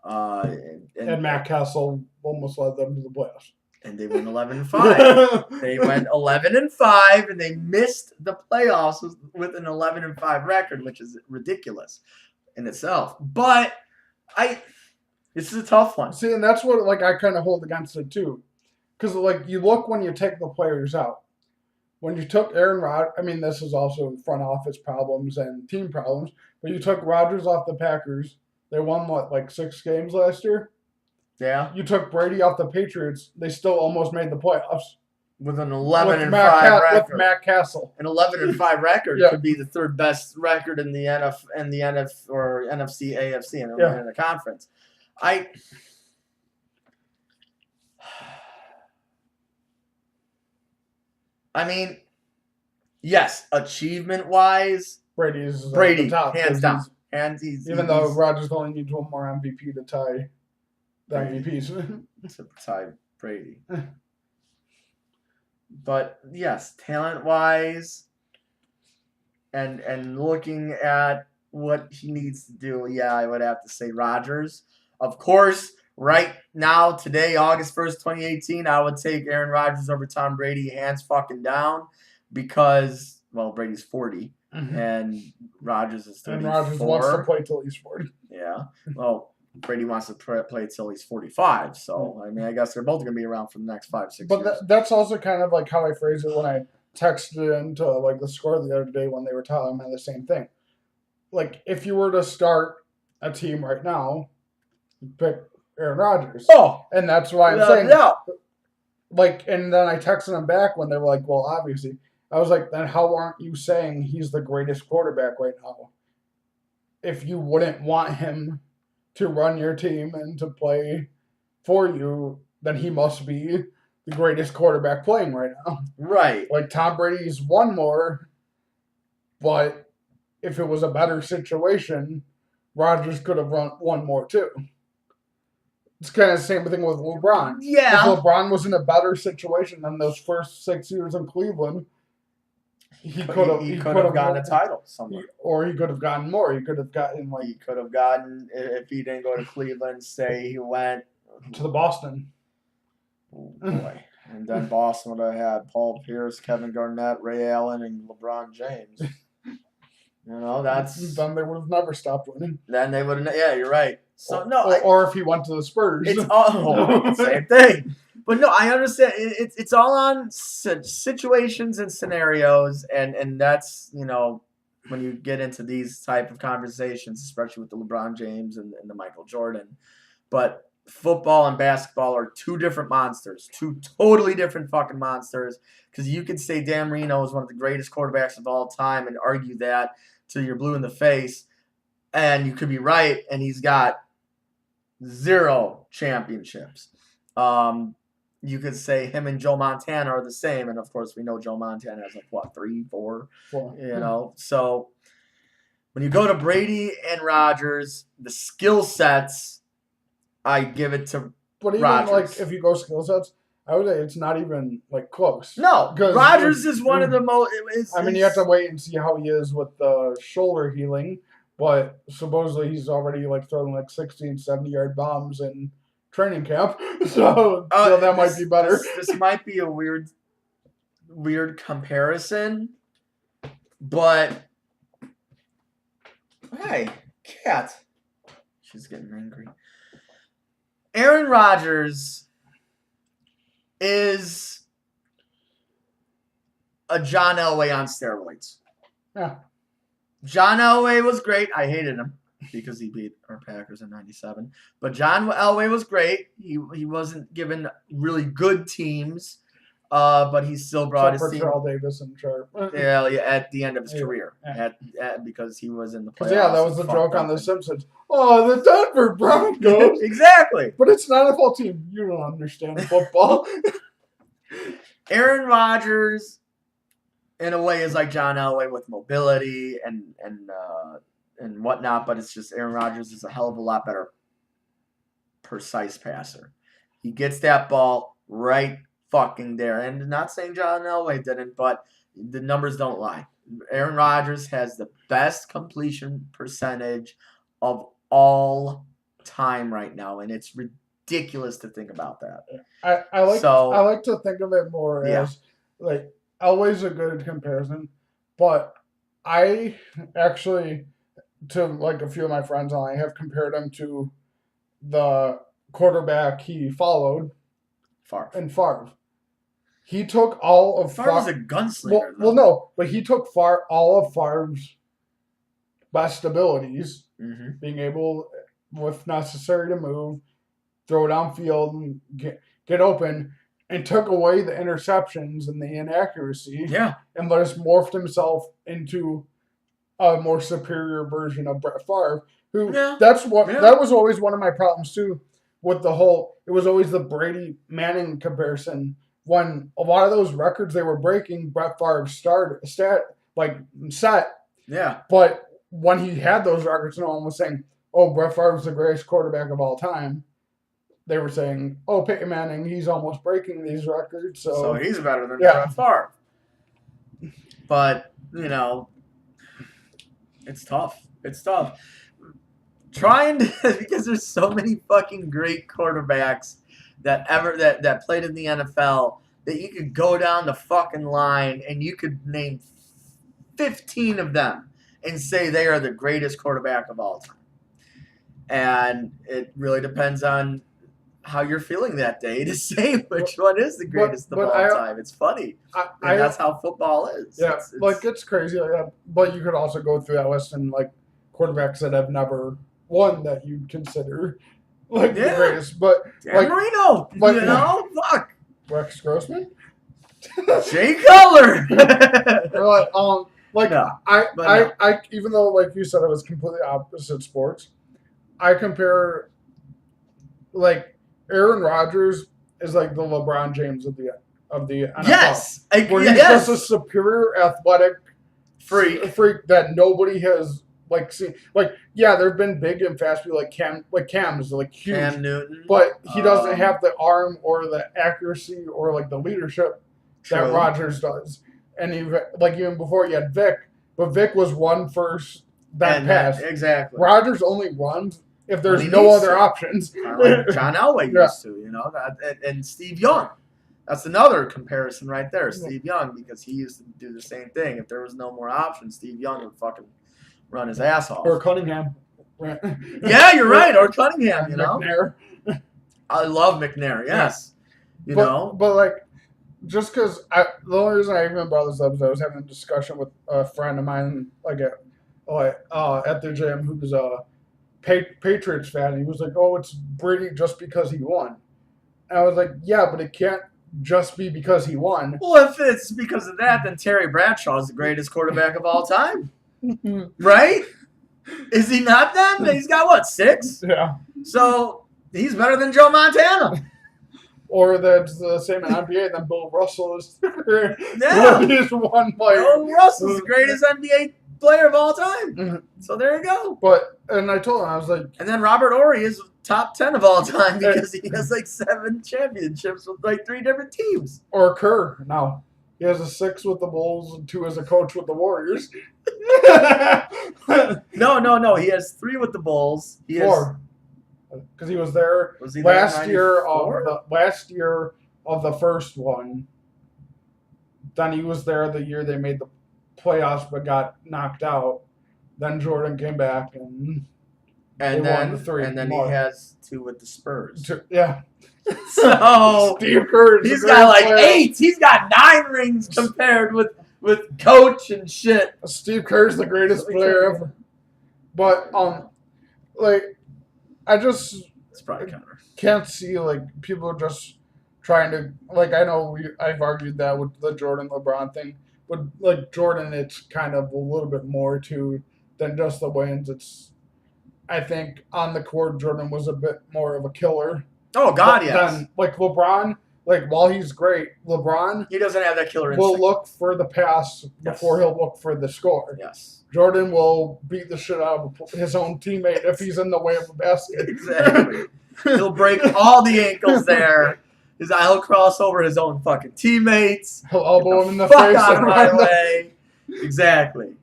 And Matt Castle almost led them to the playoffs. And they went 11-5. They went 11-5, and they missed the playoffs with an 11-5 record, which is ridiculous in itself. But this is a tough one. See, and that's what like I kind of hold against it too, because like you look when you take the players out. When you took Aaron Rodgers, I mean, this is also front office problems and team problems, but you took Rodgers off the Packers. They won, like 6 games last year? Yeah. You took Brady off the Patriots. They still almost made the playoffs. With an 11-5 record. With Matt Castle. An 11-5 record could be the 3rd best record in the NFC, AFC, in the conference. I mean, Yes, achievement-wise, Brady's Brady, the top, hands down. And he's even though Rodgers only needs one more MVP to tie the MVPs. To tie Brady. But yes, talent-wise, and looking at what he needs to do, yeah, I would have to say Rodgers. Of course, right now, today, August 1st, 2018, I would take Aaron Rodgers over Tom Brady hands fucking down because, well, Brady's 40 and Rodgers is 34. And Rodgers wants to play till he's 40. Yeah. Well, Brady wants to play till he's 45. So, I mean, I guess they're both going to be around for the next 5-6 years. But that's also kind of like how I phrased it when I texted into like the score the other day when they were telling me the same thing. Like, if you were to start a team right now, pick Aaron Rodgers. Oh. And that's why I'm saying. Yeah. Like, and then I texted them back when they were like, well, obviously. I was like, then how aren't you saying he's the greatest quarterback right now? If you wouldn't want him to run your team and to play for you, then he must be the greatest quarterback playing right now. Right. Like, Tom Brady's won more, but if it was a better situation, Rodgers could have won more too. It's kind of the same thing with LeBron. Yeah. If LeBron was in a better situation than those first 6 years in Cleveland, he could have gotten a title somewhere. Or he could have gotten more. He could have gotten He could have gotten, if he didn't go to Cleveland, say he went to the Boston. Oh boy. And then Boston would have had Paul Pierce, Kevin Garnett, Ray Allen, and LeBron James. You know, that's... Then they would have never stopped winning. Then they would have... Yeah, you're right. So or if he went to the Spurs. It's all same thing. But no, I understand. It's all on situations and scenarios, and that's, you know, when you get into these type of conversations, especially with the LeBron James and the Michael Jordan. But football and basketball are two different monsters, two totally different fucking monsters. Because you could say Dan Marino is one of the greatest quarterbacks of all time and argue that till you're blue in the face, and you could be right, and he's got 0 championships. You could say him and Joe Montana are the same, and of course we know Joe Montana has like what, 3, 4, you know. So when you go to Brady and Rodgers, the skill sets, I give it to But even Rodgers. like if you go skill sets, I would say it's not even like close. No, Rodgers is one of the most. I mean, you have to wait and see how he is with the shoulder healing, but supposedly he's already like throwing like 60 and 70-yard bombs in training camp, so that might be better. This might be a weird comparison, but hey, cat, she's getting angry. Aaron Rodgers is a John Elway on steroids. Yeah. John Elway was great. I hated him because he beat our Packers in '97. But John Elway was great. He wasn't given really good teams, but he still brought his team. Terrell Davis and Sharp. Yeah, at the end of his career, because he was in the playoffs. Yeah, that was the joke on The Simpsons. Oh, the Denver Broncos. Exactly. But it's not a full team. You don't understand football. Aaron Rodgers, in a way, is like John Elway with mobility and whatnot, but it's just Aaron Rodgers is a hell of a lot better precise passer. He gets that ball right fucking there. And not saying John Elway didn't, but the numbers don't lie. Aaron Rodgers has the best completion percentage of all time right now, and it's ridiculous to think about that. I like to think of it more as like Elway's a good comparison, but I actually, to like a few of my friends, I have compared him to the quarterback he followed, Favre. He took all of Favre's a gunslinger. Well, no, but he took all of Favre's best abilities, being able, if necessary, to move, throw downfield, and get open, and took away the interceptions and the inaccuracy. Yeah. And let us morphed himself into a more superior version of Brett Favre. That was always one of my problems too with the whole. It was always the Brady Manning comparison when a lot of those records they were breaking, Brett Favre set. Yeah. But when he had those records, no one was saying, "Oh, Brett Favre's the greatest quarterback of all time." They were saying, "Oh, Peyton Manning, he's almost breaking these records, so he's better than Brett Favre." But it's tough. It's tough. Trying to because there's so many fucking great quarterbacks that played in the NFL that you could go down the fucking line and you could name 15 of them and say they are the greatest quarterback of all time. And it really depends on how you're feeling that day to say which one is the greatest of all time. It's funny. That's how football is. Yeah, it's crazy. But you could also go through that list and quarterbacks that have never won that you consider the greatest. But Dan Marino, fuck. Rex Grossman, Jay Cutler. I even though like you said it was completely opposite sports, I compare Aaron Rodgers is like the LeBron James of the NFL. Yes, where he's just a superior athletic freak that nobody has seen. There've been big and fast people like Cam is huge. Cam Newton, but he doesn't have the arm or the accuracy or the leadership that Rodgers does. And even before you had Vic, but Vic was one first that pass. Exactly. Rodgers only runs if there's no other options. Like John Elway used to, and Steve Young. That's another comparison right there. Steve Young, because he used to do the same thing. If there was no more options, Steve Young would fucking run his ass off. Or Cunningham. Yeah, you're right. Or Cunningham, McNair. I love McNair, yes. But just because the only reason I even brought this up is I was having a discussion with a friend of mine at the gym who's a Patriots fan. And he was like, "Oh, it's Brady just because he won." And I was like, "Yeah, but it can't just be because he won." Well, if it's because of that, then Terry Bradshaw is the greatest quarterback of all time. Right? Is he not then? He's got 6? Yeah. So he's better than Joe Montana. Or that's the same in NBA than Bill Russell is. He's one player. Bill Russell's the greatest NBA player of all time. Mm-hmm. So there you go. And I told him, I was like... And then Robert Horry is top 10 of all time because he has 7 championships with 3 different teams. Or Kerr now. He has a 6 with the Bulls and 2 as a coach with the Warriors. No. He has 3 with the Bulls. 4. Because he was there last year of the first one. Then he was there the year they made the playoffs but got knocked out. Then Jordan came back and won the 3. And then he has 2 with the Spurs. Yeah. So Steve Kerr, he's got 8. He's got 9 rings compared with coach and shit. Steve Kerr's the greatest player ever. But I just can't see people just trying to I know I've argued that with the Jordan LeBron thing, but Jordan it's kind of a little bit more than just the wins. It's I think on the court Jordan was a bit more of a killer. Oh God, yes. Than LeBron, while he's great, LeBron he doesn't have that killer instinct. Will look for the pass before he'll look for the score. Yes. Jordan will beat the shit out of his own teammate if he's in the way of a basket. Exactly. He'll break all the ankles there. He'll cross over his own fucking teammates. He'll elbow him in the face. Out of my way. Exactly.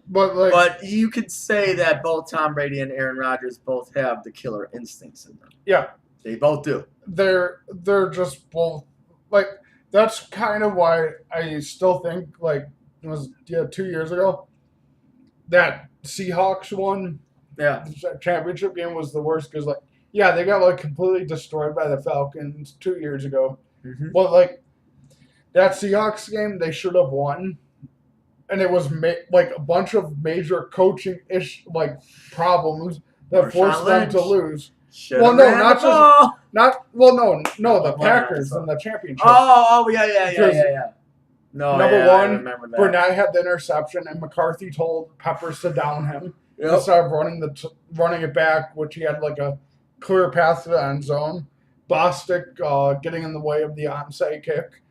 But you could say that both Tom Brady and Aaron Rodgers both have the killer instincts in them. Yeah. They both do. They're just both that's kind of why I still think it was 2 years ago that Seahawks won the championship game was the worst because they got completely destroyed by the Falcons 2 years ago. Mm-hmm. But that Seahawks game they should have won, and it was a bunch of major coaching problems that forced them to lose. No, the Packers in the championship. Yeah. No, number one, I remember that. Burnett had the interception, and McCarthy told Peppers to down him instead of running it back, which he had a clear path to the end zone. Bostic getting in the way of the onside kick,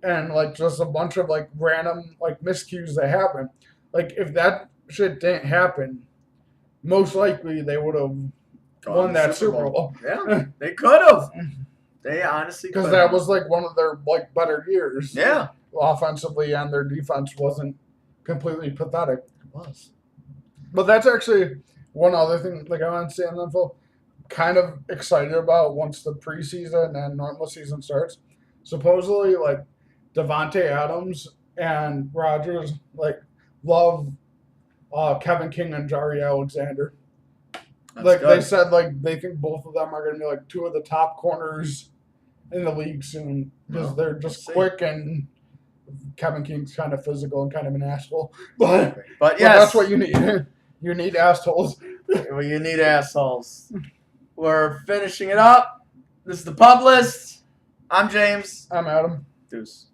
and like just a bunch of like random like miscues that happen. Like if that shit didn't happen, most likely they would have won that Super Bowl. Yeah, they could have. They honestly because that was like one of their like better years. Yeah, offensively, and their defense wasn't completely pathetic. It was. But that's actually one other thing. Like I want to say, I'm kind of excited about once the preseason and normal season starts. Supposedly, like Devontae Adams and Rodgers like love Kevin King and Jari Alexander. That's like good. They said, like they think both of them are going to be like two of the top corners in the league soon because they're just quick, and Kevin King's kind of physical and kind of an asshole. But yes, that's what you need. You need assholes. Well, you need assholes. We're finishing it up. This is the Pub List. I'm James. I'm Adam. Deuce.